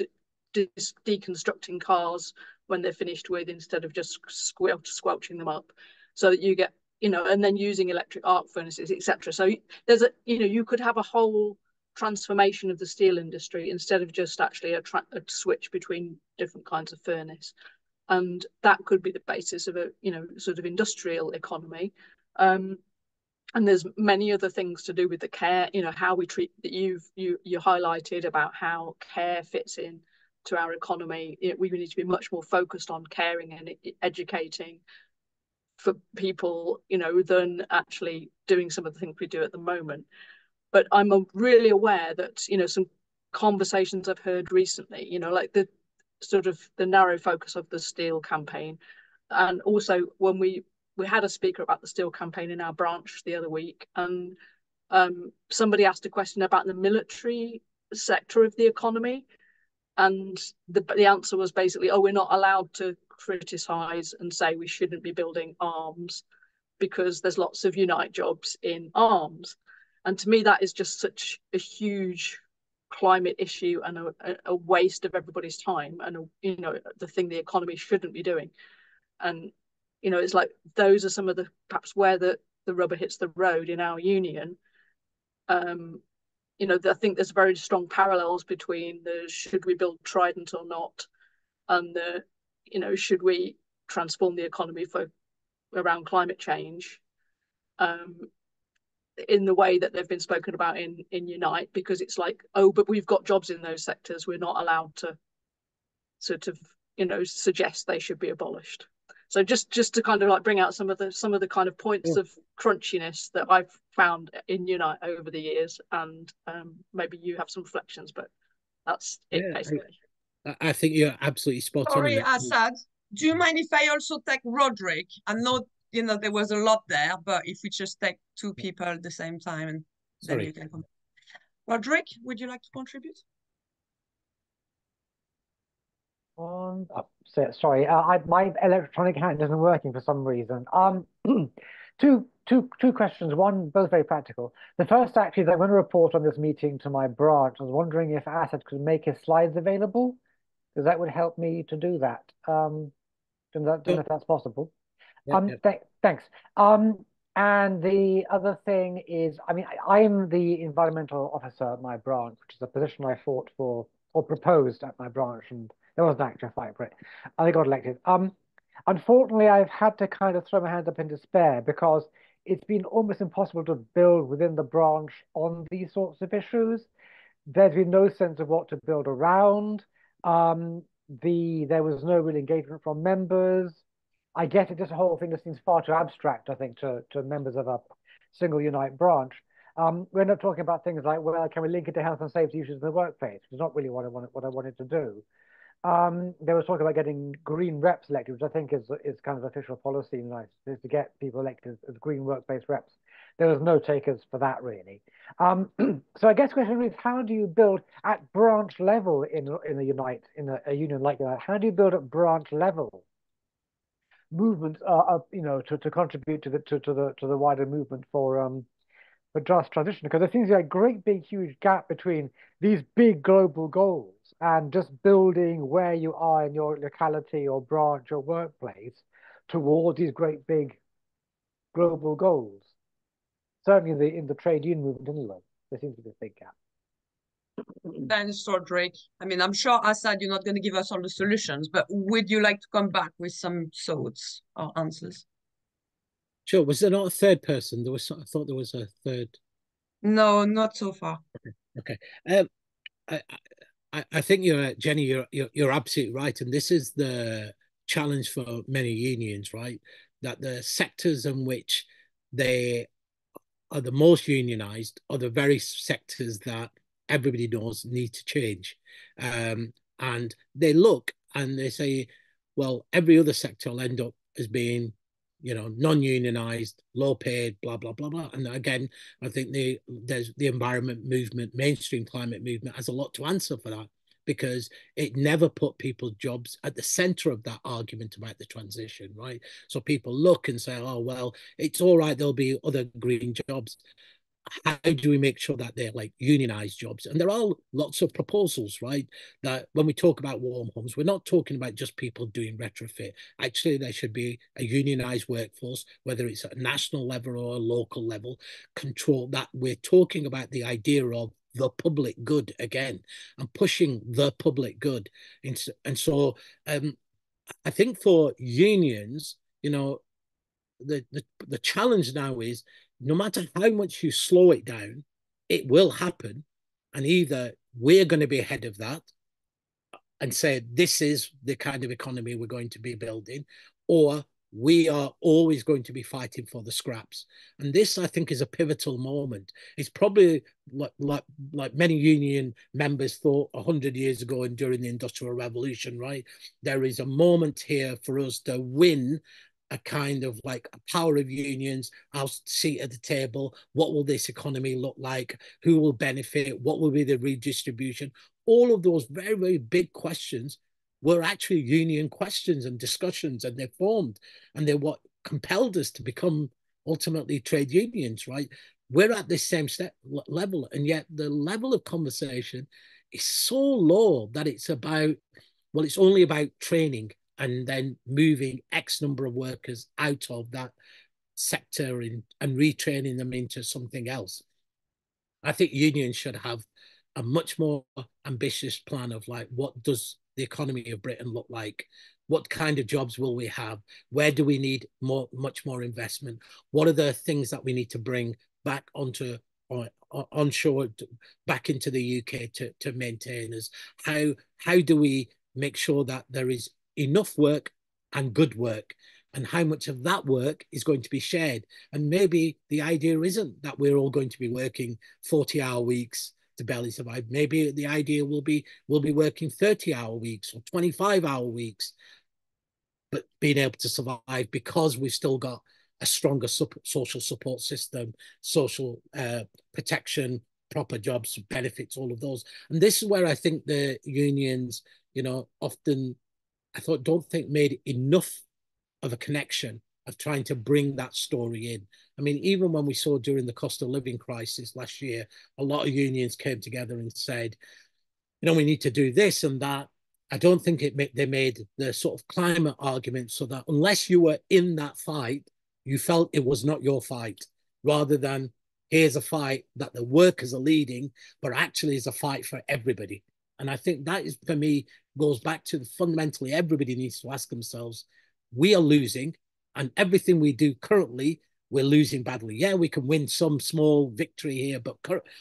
deconstructing cars when they're finished with, instead of just squelching them up, so that you get, and then using electric arc furnaces, etc. So there's you could have a whole transformation of the steel industry instead of just actually a switch between different kinds of furnace. And that could be the basis of a sort of industrial economy. And there's many other things to do with the care, how we treat, that you highlighted about how care fits in to our economy. We need to be much more focused on caring and educating for people, than actually doing some of the things we do at the moment. But I'm really aware that, some conversations I've heard recently, like the sort of the narrow focus of the steel campaign. And also when we had a speaker about the steel campaign in our branch the other week, and somebody asked a question about the military sector of the economy, and the answer was basically, we're not allowed to criticize and say we shouldn't be building arms because there's lots of Unite jobs in arms. And to me, that is just such a huge climate issue and a waste of everybody's time, and the thing the economy shouldn't be doing. And it's like, those are some of the, perhaps where the rubber hits the road in our union. I think there's very strong parallels between the should we build Trident or not, and the should we transform the economy around climate change, in the way that they've been spoken about in Unite, because it's like, but we've got jobs in those sectors, we're not allowed to sort of suggest they should be abolished. So just to kind of like bring out some of the kind of points of crunchiness that I've found in Unite over the years, and maybe you have some reflections, but that's it basically. I think you're absolutely spot on. Sorry, Asad, do you mind if I also take Roderick? I know there was a lot there, but if we just take two people at the same time, and then you can come. Roderick, would you like to contribute? Sorry, my electronic hand isn't working for some reason. Two questions. One, both very practical. The first, actually, is I'm going to report on this meeting to my branch. I was wondering if Asad could make his slides available, because that would help me to do that. Don't know if that's possible. Thanks. And the other thing is, I'm the environmental officer at my branch, which is a position I fought for or proposed at my branch, and there was an actual fight for it. I got elected. Unfortunately, I've had to kind of throw my hands up in despair, because it's been almost impossible to build within the branch on these sorts of issues. There's been no sense of what to build around. There was no real engagement from members. I get it, this whole thing just seems far too abstract, I think, to members of a single Unite branch. We end up talking about things like, well, can we link it to health and safety issues in the workplace, which is not really what I wanted to do. There was talk about getting green reps elected, which I think is kind of official policy in United States, to get people elected as green workplace reps. There was no takers for that, really. So I guess the question is, how do you build at branch level in a Unite, in a union like that? How do you build at branch level movements, to contribute to the wider movement for just transition? Because there seems to be a great big huge gap between these big global goals and just building where you are in your locality or branch or workplace towards these great big global goals. Certainly in the trade union movement anyway, there seems to be a big gap. Thanks, Roderick. I'm sure, Asad, you're not going to give us all the solutions, but would you like to come back with some thoughts or answers? Sure. Was there not a third person? I thought there was a third. No, not so far. Okay. I think Jenny, you're absolutely right, and this is the challenge for many unions, right? That the sectors in which they are the most unionized are the very sectors that everybody knows need to change. And they look and they say, well, every other sector will end up as being, non-unionized, low paid, blah, blah, blah, blah. And again, I think there's the environment movement, mainstream climate movement has a lot to answer for that, because it never put people's jobs at the center of that argument about the transition, right? So people look and say, oh, well, it's all right, there'll be other green jobs. how do we make sure that they're like unionized jobs? And there are lots of proposals, right? That when we talk about warm homes, we're not talking about just people doing retrofit. Actually, there should be a unionized workforce, whether it's at a national level or a local level, control that. We're talking about the idea of the public good again and pushing the public good. And so I think for unions, the challenge now is no matter how much you slow it down, it will happen. And either we're going to be ahead of that and say, this is the kind of economy we're going to be building, or we are always going to be fighting for the scraps. And this, I think, is a pivotal moment. It's probably like many union members thought 100 years ago and during the Industrial Revolution, right? There is a moment here for us to win a kind of like a power of unions, our seat at the table. What will this economy look like? Who will benefit? What will be the redistribution? All of those very, very big questions were actually union questions and discussions, and they formed, and they're what compelled us to become ultimately trade unions, right? We're at this same level, and yet the level of conversation is so low that it's about, well, it's only about training and then moving X number of workers out of that sector and retraining them into something else. I think unions should have a much more ambitious plan of like, what does the economy of Britain look like? What kind of jobs will we have? Where do we need much more investment? What are the things that we need to bring back onshore, back into the UK to maintain us? How do we make sure that there is enough work and good work? And how much of that work is going to be shared? And maybe the idea isn't that we're all going to be working 40-hour weeks to barely survive. Maybe the idea will be we'll be working 30-hour weeks or 25-hour weeks, but being able to survive because we've still got a stronger social support system, social protection, proper jobs, benefits, all of those. And this is where I think the unions, often don't think made enough of a connection of trying to bring that story in. I mean, even when we saw during the cost of living crisis last year, a lot of unions came together and said, we need to do this and that. I don't think they made the sort of climate argument so that unless you were in that fight, you felt it was not your fight, rather than here's a fight that the workers are leading, but actually is a fight for everybody. And I think that is, for me, goes back to fundamentally everybody needs to ask themselves, we are losing, and everything we do currently, we're losing badly. Yeah, we can win some small victory here, but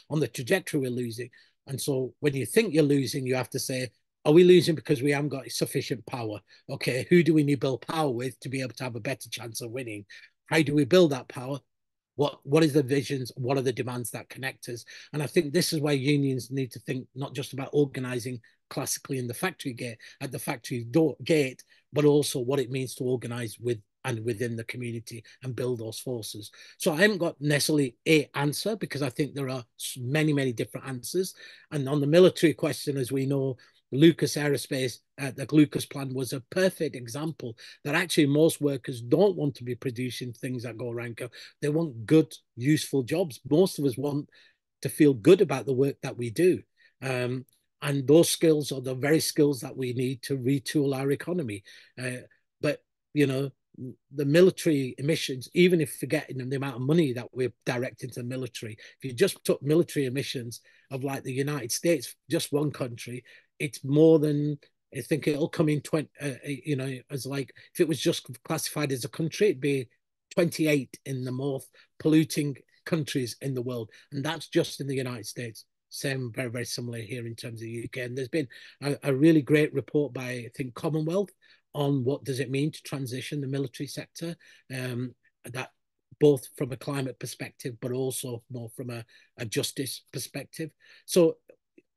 on the trajectory, we're losing. And so when you think you're losing, you have to say, are we losing because we haven't got sufficient power? Okay, who do we need to build power with to be able to have a better chance of winning? How do we build that power? What is the visions? What are the demands that connect us? And I think this is where unions need to think not just about organizing classically in the factory gate, at the factory gate, but also what it means to organize with and within the community and build those forces. So I haven't got necessarily a answer, because I think there are many, many different answers. And on the military question, as we know, Lucas Aerospace, the Lucas plan was a perfect example that actually most workers don't want to be producing things that go around. They want good, useful jobs. Most of us want to feel good about the work that we do. And those skills are the very skills that we need to retool our economy. But, the military emissions, even if forgetting the amount of money that we're directing to the military, if you just took military emissions of like the United States, just one country, it's more than, I think it'll come in 20, as like, if it was just classified as a country, it'd be 28 in the most polluting countries in the world. And that's just in the United States. Same, very, very similar here in terms of the UK. And there's been a really great report by, I think, Commonwealth on what does it mean to transition the military sector, that both from a climate perspective, but also more from a justice perspective. So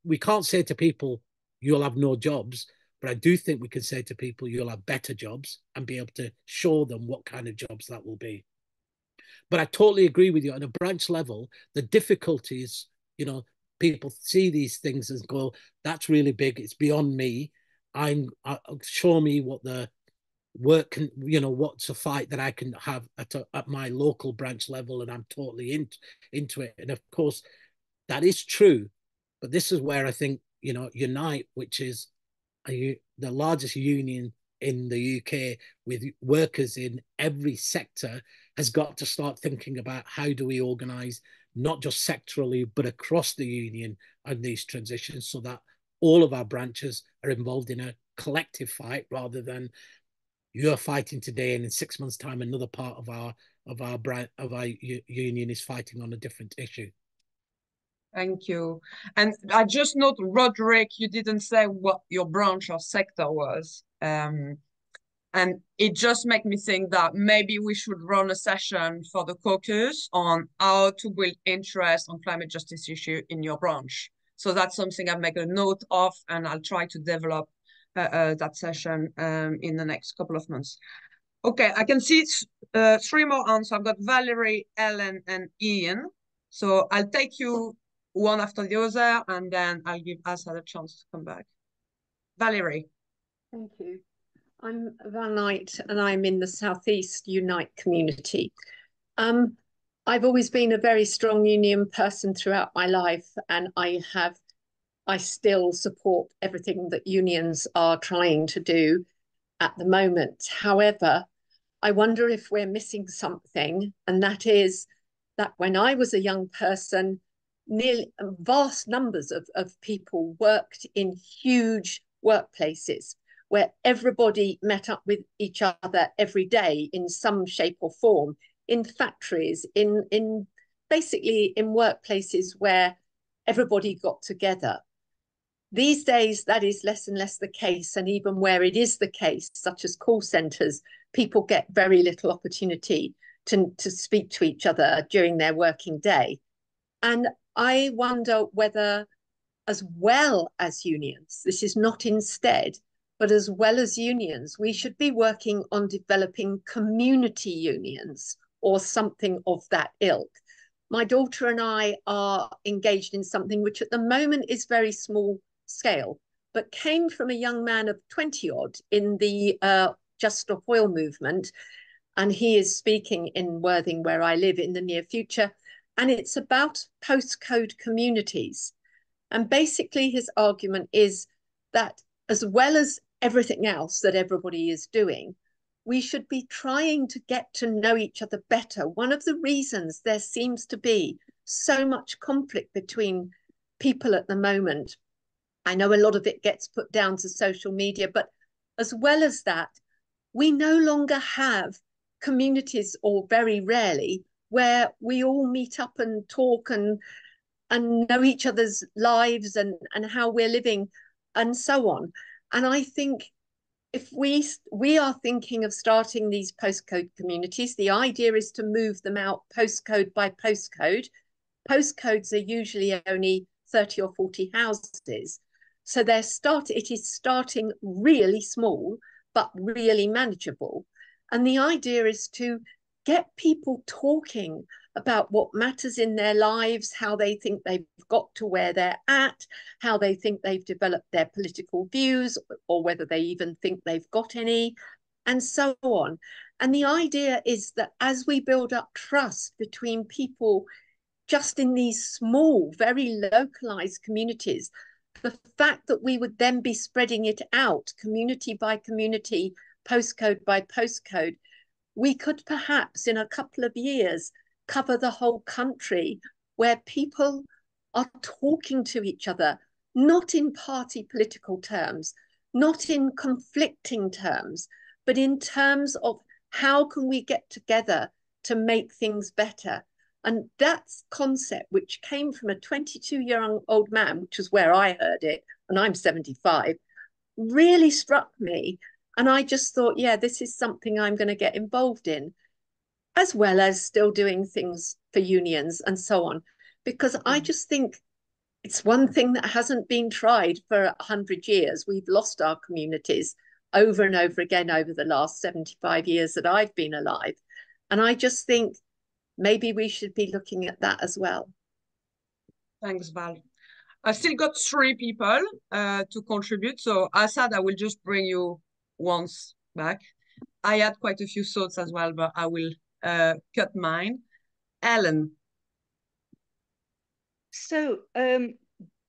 we can't say to people, you'll have no jobs, but I do think we can say to people, you'll have better jobs, and be able to show them what kind of jobs that will be. But I totally agree with you. On a branch level, the difficulties, people see these things and go, that's really big, it's beyond me. Show me what the work can, you know, what's a fight that I can have at my local branch level, and I'm totally into it. And of course, that is true, but this is where I think, you know, Unite, which is the largest union in the UK with workers in every sector, has got to start thinking about how do we organise not just sectorally but across the union on these transitions, so that all of our branches are involved in a collective fight rather than you're fighting today and in 6 months' time another part of our union is fighting on a different issue. Thank you. And I just note, Roderick, you didn't say what your branch or sector was. And it just made me think that maybe we should run a session for the caucus on how to build interest on climate justice issue in your branch. So that's something I've made a note of, and I'll try to develop that session in the next couple of months. Okay, I can see 3 more answers. I've got Valerie, Ellen, and Ian. So I'll take you one after the other, and then I'll give Asad a chance to come back. Valerie. Thank you. I'm Van Knight, and I'm in the Southeast Unite community. I've always been a very strong union person throughout my life, and I still support everything that unions are trying to do at the moment. However, I wonder if we're missing something, and that is that when I was a young person, nearly vast numbers of people worked in huge workplaces where everybody met up with each other every day in some shape or form, in factories, in basically in workplaces where everybody got together. These days, that is less and less the case. And even where it is the case, such as call centres, people get very little opportunity to speak to each other during their working day. And I wonder whether, as well as unions, this is not instead, but as well as unions, we should be working on developing community unions or something of that ilk. My daughter and I are engaged in something which at the moment is very small scale, but came from a young man of 20 odd in the Just Stop Oil movement. And he is speaking in Worthing, where I live, in the near future. And it's about postcode communities. And basically his argument is that as well as everything else that everybody is doing, we should be trying to get to know each other better. One of the reasons there seems to be so much conflict between people at the moment, I know a lot of it gets put down to social media, but as well as that, we no longer have communities, or very rarely, where we all meet up and talk and know each other's lives and how we're living and so on. And I think if we are thinking of starting these postcode communities, the idea is to move them out postcode by postcode. Postcodes are usually only 30 or 40 houses. So it is starting really small, but really manageable. And the idea is to get people talking about what matters in their lives, how they think they've got to where they're at, how they think they've developed their political views, or whether they even think they've got any, and so on. And the idea is that as we build up trust between people just in these small, very localized communities, the fact that we would then be spreading it out community by community, postcode by postcode, we could perhaps in a couple of years cover the whole country, where people are talking to each other, not in party political terms, not in conflicting terms, but in terms of how can we get together to make things better. And that concept, which came from a 22-year-old man, which is where I heard it, and I'm 75, really struck me. And I just thought, yeah, this is something I'm going to get involved in, as well as still doing things for unions and so on. Because I just think it's one thing that hasn't been tried for 100 years. We've lost our communities over and over again over the last 75 years that I've been alive. And I just think maybe we should be looking at that as well. Thanks, Val. I've still got 3 people to contribute. So Asad, I will just bring you once back. I had quite a few thoughts as well, but I will cut mine. Ellen. So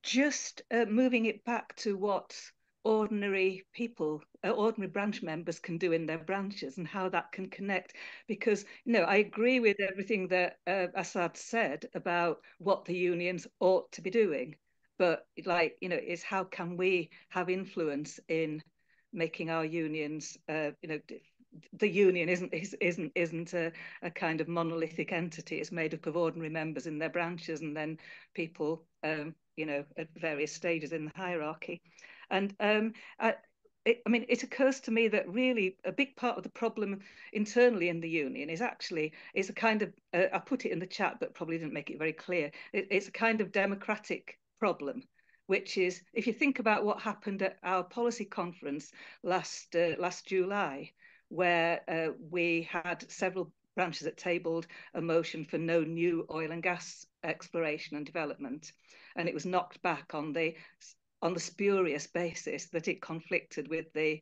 just moving it back to what ordinary people, ordinary branch members can do in their branches and how that can connect. Because, I agree with everything that Asad said about what the unions ought to be doing. But is how can we have influence in making our unions, the union isn't a kind of monolithic entity. It's made up of ordinary members in their branches and then people, at various stages in the hierarchy. And it occurs to me that really a big part of the problem internally in the union is a kind of, I put it in the chat, but probably didn't make it very clear. It's a kind of democratic problem, which is, if you think about what happened at our policy conference last July, where we had several branches that tabled a motion for no new oil and gas exploration and development, and it was knocked back on the spurious basis that it conflicted with the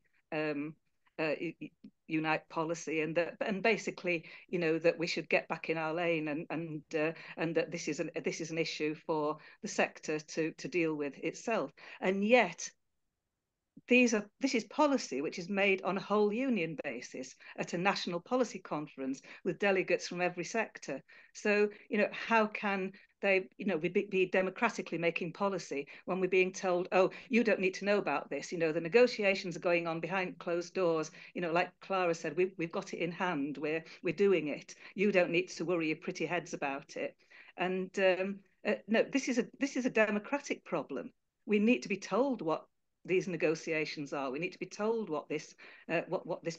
Unite policy, and basically, that we should get back in our lane, and that this is an issue for the sector to deal with itself. And yet, this is policy which is made on a whole union basis at a national policy conference with delegates from every sector. So, how can they, be democratically making policy when we're being told, oh, you don't need to know about this. The negotiations are going on behind closed doors. Like Clara said, we've got it in hand. We're doing it. You don't need to worry your pretty heads about it. And no, this is a democratic problem. We need to be told what these negotiations are. We need to be told what this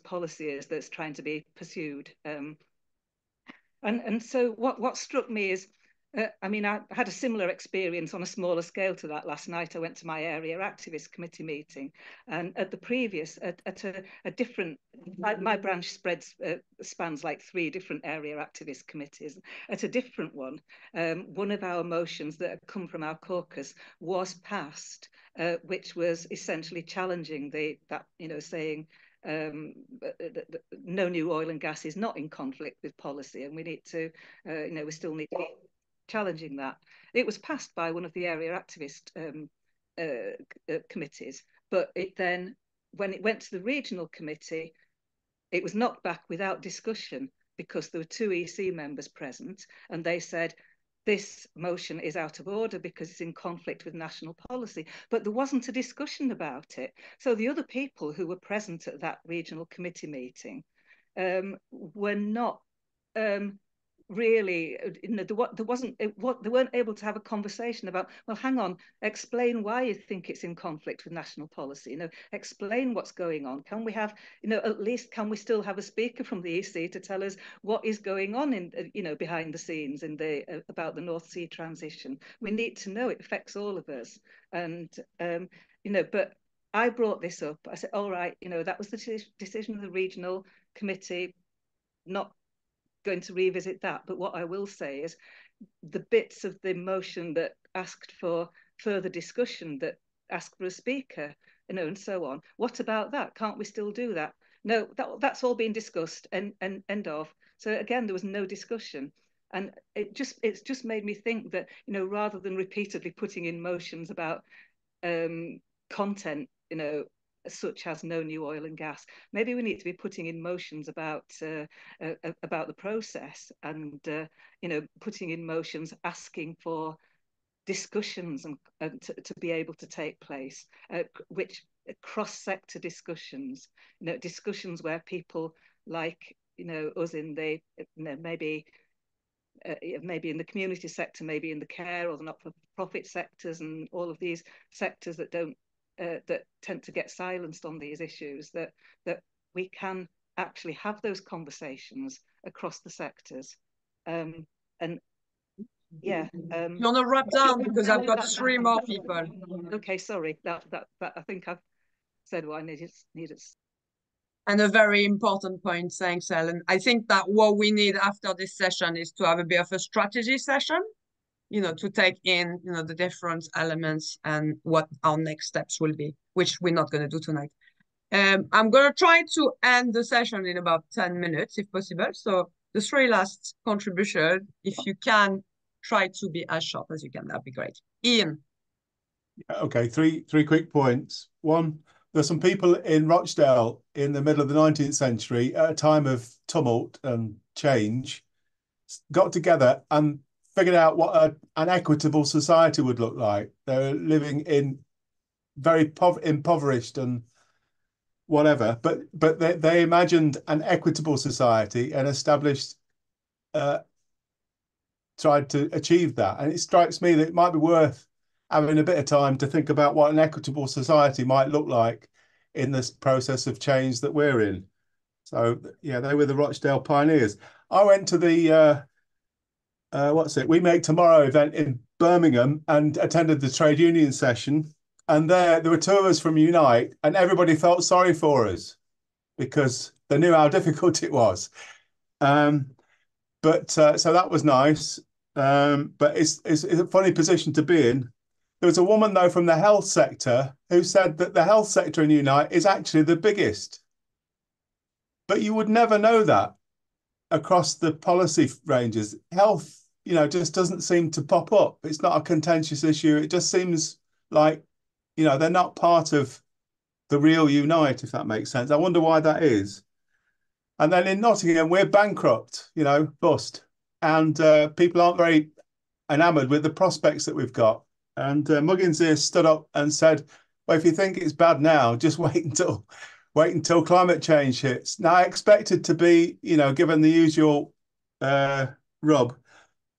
policy is that's trying to be pursued. And so what struck me is, I had a similar experience on a smaller scale to that last night. I went to my area activist committee meeting, and at the previous, at a different, my branch spans like 3 different area activist committees. At a different one, one of our motions that had come from our caucus was passed, which was essentially challenging saying, no new oil and gas is not in conflict with policy, and we need to, we still need to challenging that. It was passed by one of the area activist committees, but it then, when it went to the regional committee, it was knocked back without discussion because there were 2 EC members present, and they said, this motion is out of order because it's in conflict with national policy. But there wasn't a discussion about it. So the other people who were present at that regional committee meeting were not really, they weren't able to have a conversation about, well, hang on, explain why you think it's in conflict with national policy, explain what's going on. Can we have, at least can we still have a speaker from the EC to tell us what is going on in, behind the scenes in about the North Sea transition? We need to know, it affects all of us. And, but I brought this up. I said, all right, that was the decision of the regional committee, not going to revisit that. But what I will say is the bits of the motion that asked for further discussion, that asked for a speaker, and so on. What about that? Can't we still do that? No, that's all been discussed and end of. So again, there was no discussion. And it's just made me think that, rather than repeatedly putting in motions about content, such as no new oil and gas, maybe we need to be putting in motions about the process, and putting in motions asking for discussions and to be able to take place, which cross-sector discussions, discussions where people like us in the maybe in the community sector, maybe in the care or the not-for-profit sectors, and all of these sectors that don't that tend to get silenced on these issues, that we can actually have those conversations across the sectors. And yeah. You want to wrap down, because I've got 3 more people. Okay, sorry. That I think I've said what I needed. And a very important point, thanks, Ellen. I think that what we need after this session is to have a bit of a strategy session, to take in, the different elements and what our next steps will be, which we're not going to do tonight. I'm going to try to end the session in about 10 minutes, if possible. So the three last contributions, if you can try to be as short as you can, that'd be great. Ian. Okay, three quick points. One, there's some people in Rochdale in the middle of the 19th century at a time of tumult and change, got together and figured out what an equitable society would look like. They were living in very impoverished and whatever, but they imagined an equitable society and established, tried to achieve that. And it strikes me that it might be worth having a bit of time to think about what an equitable society might look like in this process of change that we're in. So yeah, they were the Rochdale pioneers. I went to the We Make Tomorrow event in Birmingham and attended the trade union session. And there were two of us from Unite, and everybody felt sorry for us because they knew how difficult it was. So that was nice. But it's a funny position to be in. There was a woman, though, from the health sector who said that the health sector in Unite is actually the biggest. But you would never know that across the policy ranges. Health, just doesn't seem to pop up. It's not a contentious issue. It just seems like, they're not part of the real Unite, if that makes sense. I wonder why that is. And then in Nottingham, we're bankrupt, bust. And people aren't very enamoured with the prospects that we've got. And Muggins here stood up and said, well, if you think it's bad now, just wait until climate change hits. Now, I expected to be, given the usual rub,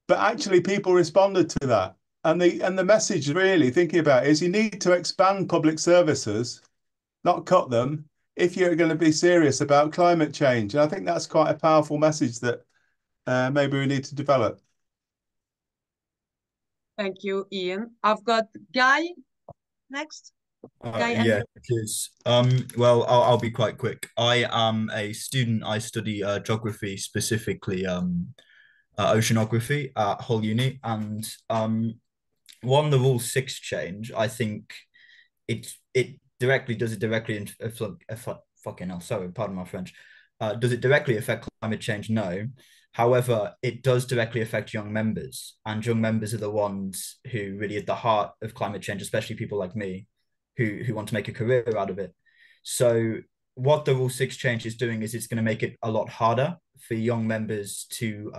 but actually people responded to that. And the message really, thinking about it, is you need to expand public services, not cut them, if you're going to be serious about climate change. And I think that's quite a powerful message that maybe we need to develop. Thank you, Ian. I've got Guy next. Yeah, cheers. Well, I'll be quite quick. I am a student. I study geography, specifically oceanography at Hull Uni, and the Rule 6 change, I think it directly fucking hell, sorry, pardon my French. Does it directly affect climate change? No. However, it does directly affect young members, and young members are the ones who really at the heart of climate change, especially people like me, who want to make a career out of it. So what the Rule 6 change is doing is it's going to make it a lot harder for young members to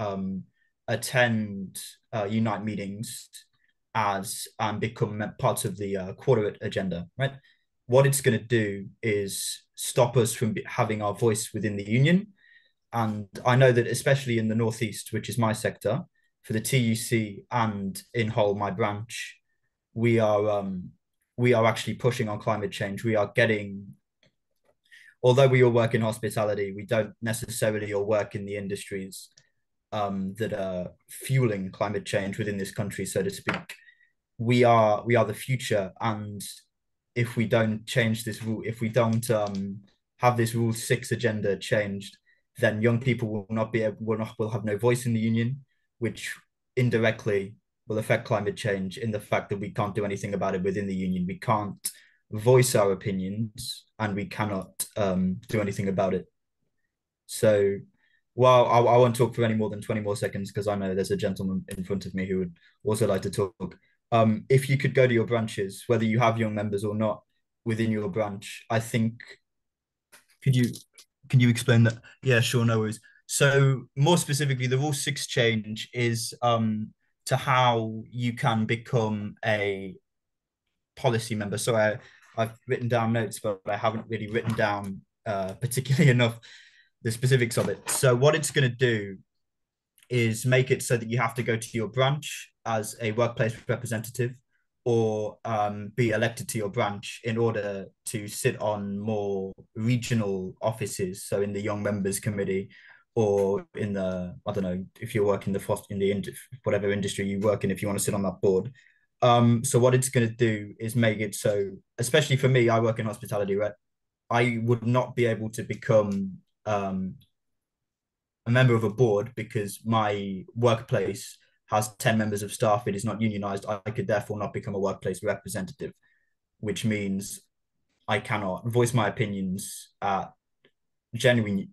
attend Unite meetings as become parts of the quarter agenda, right? What it's going to do is stop us from having our voice within the union. And I know that especially in the Northeast, which is my sector, for the TUC and in Hull, my branch, we are actually pushing on climate change. We are getting, although we all work in hospitality, we don't necessarily all work in the industries that are fueling climate change within this country, so to speak. We are the future, and if we don't change this rule, if we don't have this Rule 6 agenda changed, then young people will have no voice in the union, which indirectly will affect climate change in the fact that we can't do anything about it within the union. We can't voice our opinions, and we cannot do anything about it. So, well, I won't talk for any more than 20 more seconds because I know there's a gentleman in front of me who would also like to talk. If you could go to your branches, whether you have young members or not within your branch, I think, can you explain that? Yeah, sure, no worries. So more specifically, the Rule 6 change is to how you can become a policy member. So I've written down notes, but I haven't really written down particularly enough the specifics of it. So what it's going to do is make it so that you have to go to your branch as a workplace representative or be elected to your branch in order to sit on more regional offices. So in the Young Members Committee or in the, I don't know, if you're working whatever industry you work in, if you want to sit on that board. So what it's going to do is make it so, especially for me, I work in hospitality, right? I would not be able to become a member of a board because my workplace has 10 members of staff. It is not unionized. I could therefore not become a workplace representative, which means I cannot voice my opinions at genuine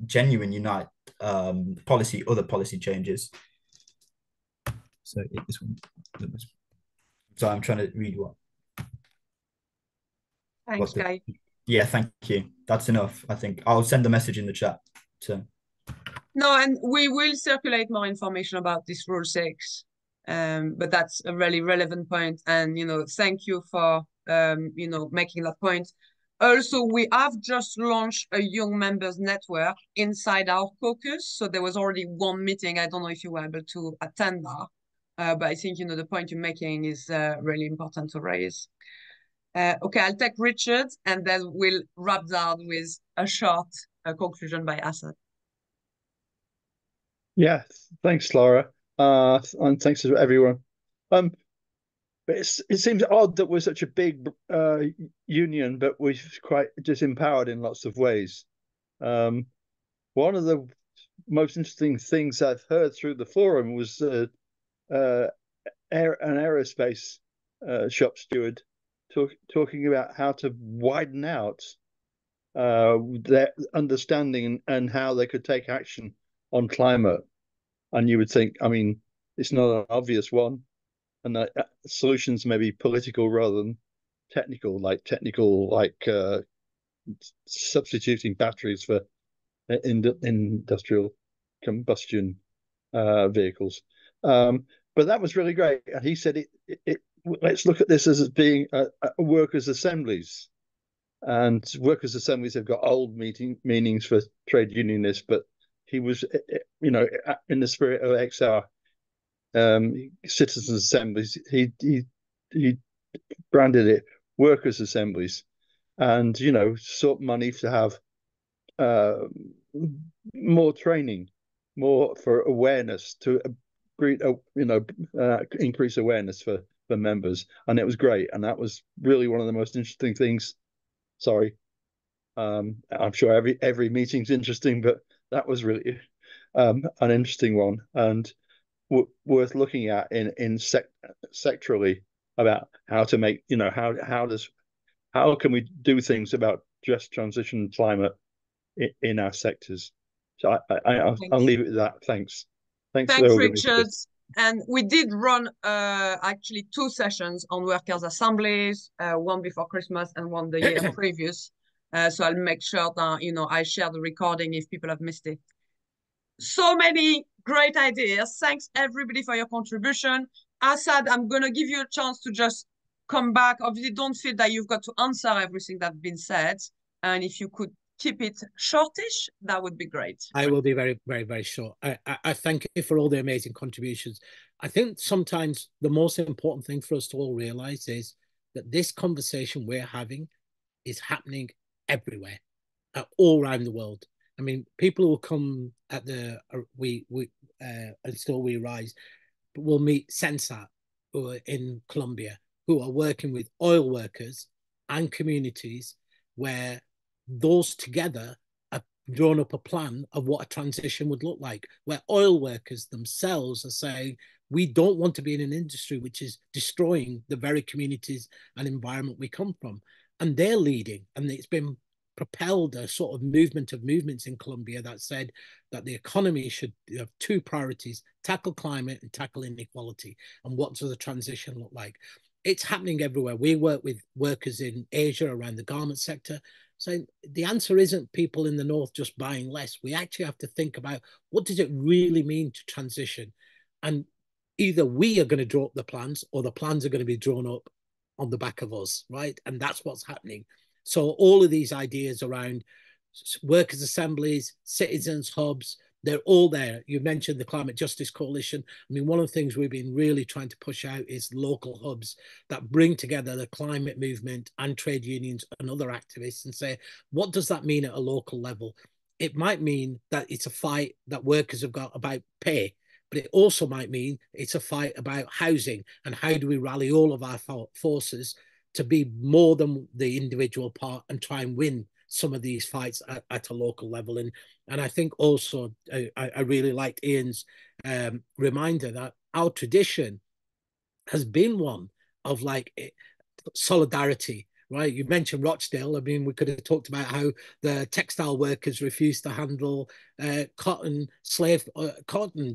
unite other policy changes. So this one. So I'm trying to read what. Thanks, Guy. Yeah, thank you. That's enough. I think I'll send a message in the chat. So. No, and we will circulate more information about this Rule 6. But that's a really relevant point. And, thank you for, making that point. Also, we have just launched a young members network inside our caucus. So there was already one meeting. I don't know if you were able to attend that. But I think, the point you're making is really important to raise. Okay, I'll take Richard, and then we'll wrap down with a short conclusion by Asad. Yeah, thanks, Laura, and thanks to everyone. But it seems odd that we're such a big union, but we're quite disempowered in lots of ways. One of the most interesting things I've heard through the forum was an aerospace shop steward talking about how to widen out their understanding and how they could take action on climate. And you would think, I mean, it's not an obvious one, and solutions may be political rather than technical, like substituting batteries for industrial combustion vehicles. But that was really great. And he said, let's look at this as being workers' assemblies. And workers' assemblies have got old meanings for trade unionists, but he was, in the spirit of XR, citizens' assemblies, he branded it workers' assemblies, and sought money to have more training, more for awareness, to increase awareness for members, and it was great. And that was really one of the most interesting things. Sorry, I'm sure every meeting's interesting, but that was really an interesting one, and worth looking at in sectorally, about how to make, how can we do things about just transition and climate in our sectors. So I'll leave it at that. Thanks, Richard. And we did run actually 2 sessions on workers' assemblies, one before Christmas and one the year previous. So I'll make sure that, I share the recording if people have missed it. So many great ideas. Thanks, everybody, for your contribution. Asad, I'm going to give you a chance to just come back. Obviously, don't feel that you've got to answer everything that's been said. And if you could keep it shortish, that would be great. I will be very, very, very short. I thank you for all the amazing contributions. I think sometimes the most important thing for us to all realize is that this conversation we're having is happening everywhere, all around the world. I mean, people will come at the Until We Rise, but we'll meet Sensat, who are in Colombia, who are working with oil workers and communities, where those together have drawn up a plan of what a transition would look like, where oil workers themselves are saying, we don't want to be in an industry which is destroying the very communities and environment we come from. And they're leading, and it's been propelled a sort of movement of movements in Colombia that said that the economy should have 2 priorities: tackle climate and tackle inequality. And what does the transition look like? It's happening everywhere. We work with workers in Asia around the garment sector. So the answer isn't people in the north just buying less. We actually have to think about, what does it really mean to transition? And either we are going to draw up the plans, or the plans are going to be drawn up on the back of us, right? And that's what's happening. So all of these ideas around workers' assemblies, citizens' hubs, they're all there. You mentioned the Climate Justice Coalition. I mean, one of the things we've been really trying to push out is local hubs that bring together the climate movement and trade unions and other activists and say, what does that mean at a local level? It might mean that it's a fight that workers have got about pay, but it also might mean it's a fight about housing, and how do we rally all of our forces to be more than the individual part and try and win some of these fights at a local level. And I think also I really liked Ian's reminder that our tradition has been one of like solidarity, right? You mentioned Rochdale. I mean, we could have talked about how the textile workers refused to handle cotton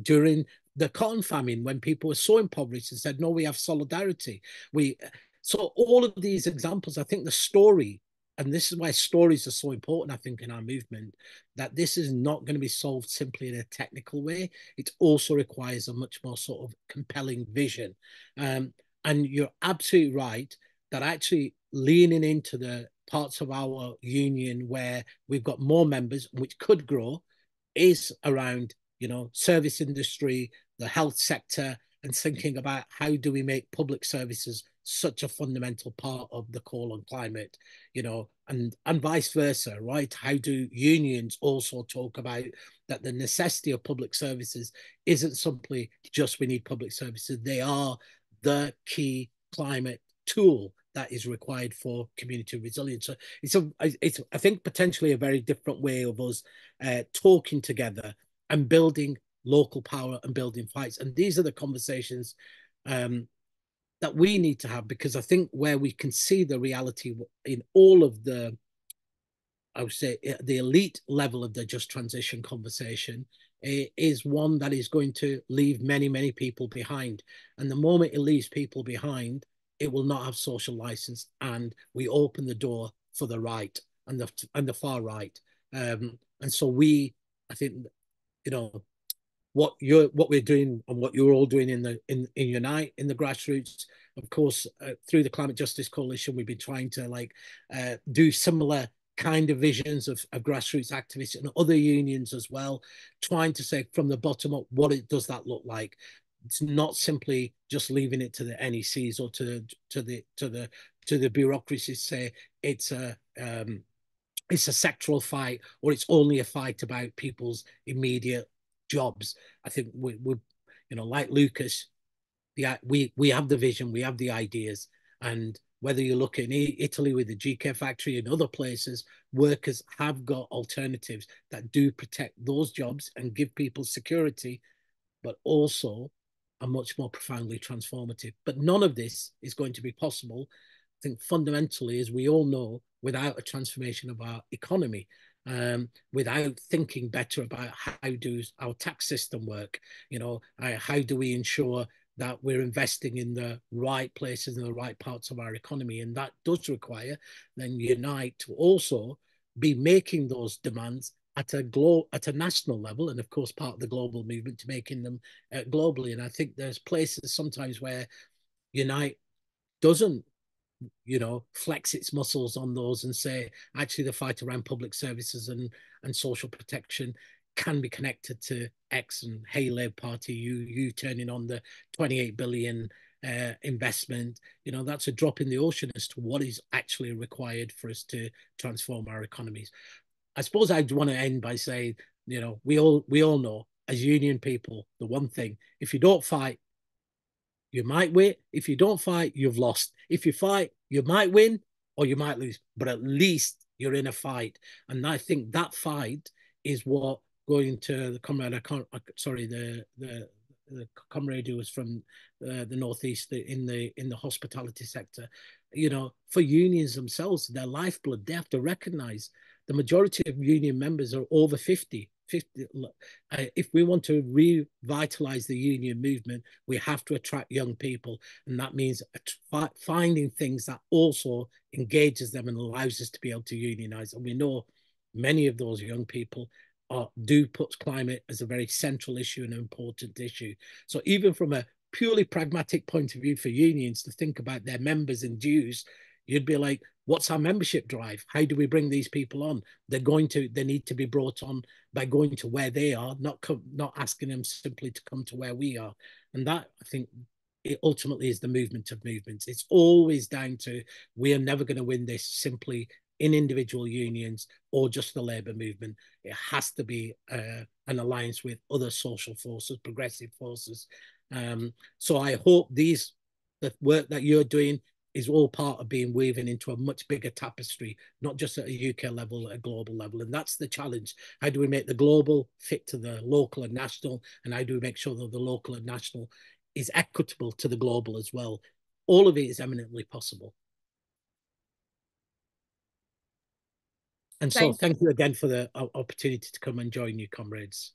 during the cotton famine when people were so impoverished and said, no, we have solidarity. So all of these examples, I think the story, and this is why stories are so important, I think, in our movement, that this is not going to be solved simply in a technical way. It also requires a much more sort of compelling vision. And you're absolutely right that actually leaning into the parts of our union where we've got more members, which could grow, is around, service industry, the health sector, and thinking about how do we make public services such a fundamental part of the call on climate, and vice versa, right? How do unions also talk about that the necessity of public services isn't simply just we need public services, they are the key climate tool that is required for community resilience. So it's I think potentially a very different way of us talking together and building local power and building fights. And these are the conversations that we need to have, because I think where we can see the reality in all of the, I would say, the elite level of the just transition conversation is one that is going to leave many, many people behind. And the moment it leaves people behind, it will not have social license, and we open the door for the right and the far right. And so I think, what we're doing and what you're all doing in Unite, in the grassroots, of course, through the Climate Justice Coalition, we've been trying to do similar kind of visions of grassroots activists and other unions as well, trying to say from the bottom up, does that look like? It's not simply just leaving it to the NECs or to the bureaucracies say it's a sectoral fight, or it's only a fight about people's immediate jobs. I think we like Lucas, we have the vision, we have the ideas, and whether you look in Italy with the GK factory and other places, workers have got alternatives that do protect those jobs and give people security, but also are much more profoundly transformative. But none of this is going to be possible, I think, fundamentally, as we all know, without a transformation of our economy, without thinking better about how does our tax system work, how do we ensure that we're investing in the right places and the right parts of our economy. And that does require then Unite to also be making those demands at a national level, and of course part of the global movement to making them globally. And I think there's places sometimes where Unite doesn't flex its muscles on those and say, actually, the fight around public services and social protection can be connected to X, and hey, Labour Party, you turning on the 28 billion investment, that's a drop in the ocean as to what is actually required for us to transform our economies. I suppose I'd want to end by saying, we all know as union people, the one thing, if you don't fight, you might win. If you don't fight, you've lost. If you fight, you might win or you might lose, but at least you're in a fight. And I think that fight is what going to the comrade, the comrade who was from the Northeast in the hospitality sector, for unions themselves, their lifeblood, they have to recognize the majority of union members are over 50. If we want to revitalize the union movement, we have to attract young people, and that means finding things that also engages them and allows us to be able to unionize. And we know many of those young people do put climate as a very central issue and an important issue. So even from a purely pragmatic point of view for unions to think about their members and dues, you'd be like, what's our membership drive? How do we bring these people on? They need to be brought on by going to where they are, not asking them simply to come to where we are. And that, I think, it ultimately is the movement of movements. It's always down to, we are never going to win this simply in individual unions or just the labour movement. It has to be an alliance with other social forces, progressive forces. So I hope the work that you're doing is all part of being woven into a much bigger tapestry, not just at a UK level, at a global level. And that's the challenge. How do we make the global fit to the local and national? And how do we make sure that the local and national is equitable to the global as well? All of it is eminently possible. And so thank you again for the opportunity to come and join you, comrades.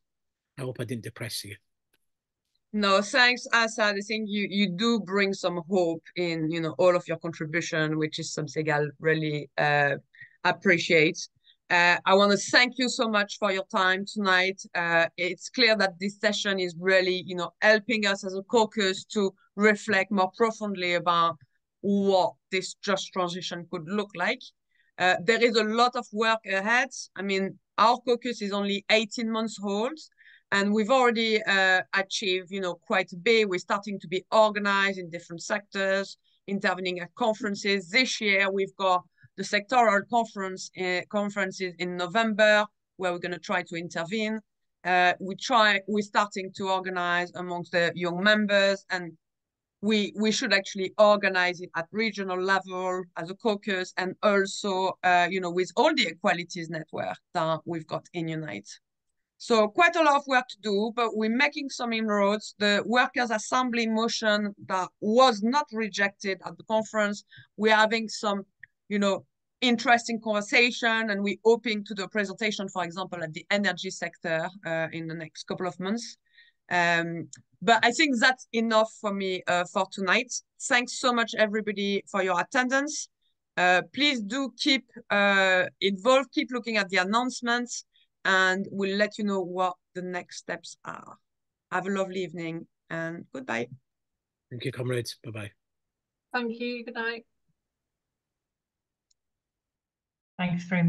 I hope I didn't depress you. No, thanks, Asad. I think you do bring some hope in, you know, all of your contribution, which is something I really appreciate. I want to thank you so much for your time tonight. It's clear that this session is really, you know, helping us as a caucus to reflect more profoundly about what this just transition could look like. There is a lot of work ahead. I mean, our caucus is only 18 months old, and we've already achieved, you know, quite a bit. We're starting to be organized in different sectors, intervening at conferences. This year, we've got the sectoral conferences in November, where we're going to try to intervene. We're starting to organize amongst the young members, and we should actually organize it at regional level as a caucus, and also, you know, with all the equalities network that we've got in Unite. So quite a lot of work to do, but we're making some inroads. The Workers' Assembly motion that was not rejected at the conference, we're having some, you know, interesting conversation, and we're hoping to do a presentation, for example, at the energy sector in the next couple of months. But I think that's enough for me for tonight. Thanks so much, everybody, for your attendance. Please do keep involved, keep looking at the announcements, and we'll let you know what the next steps are. Have a lovely evening, and goodbye. Thank you, comrades. Bye-bye. Thank you. Good night. Thanks very much.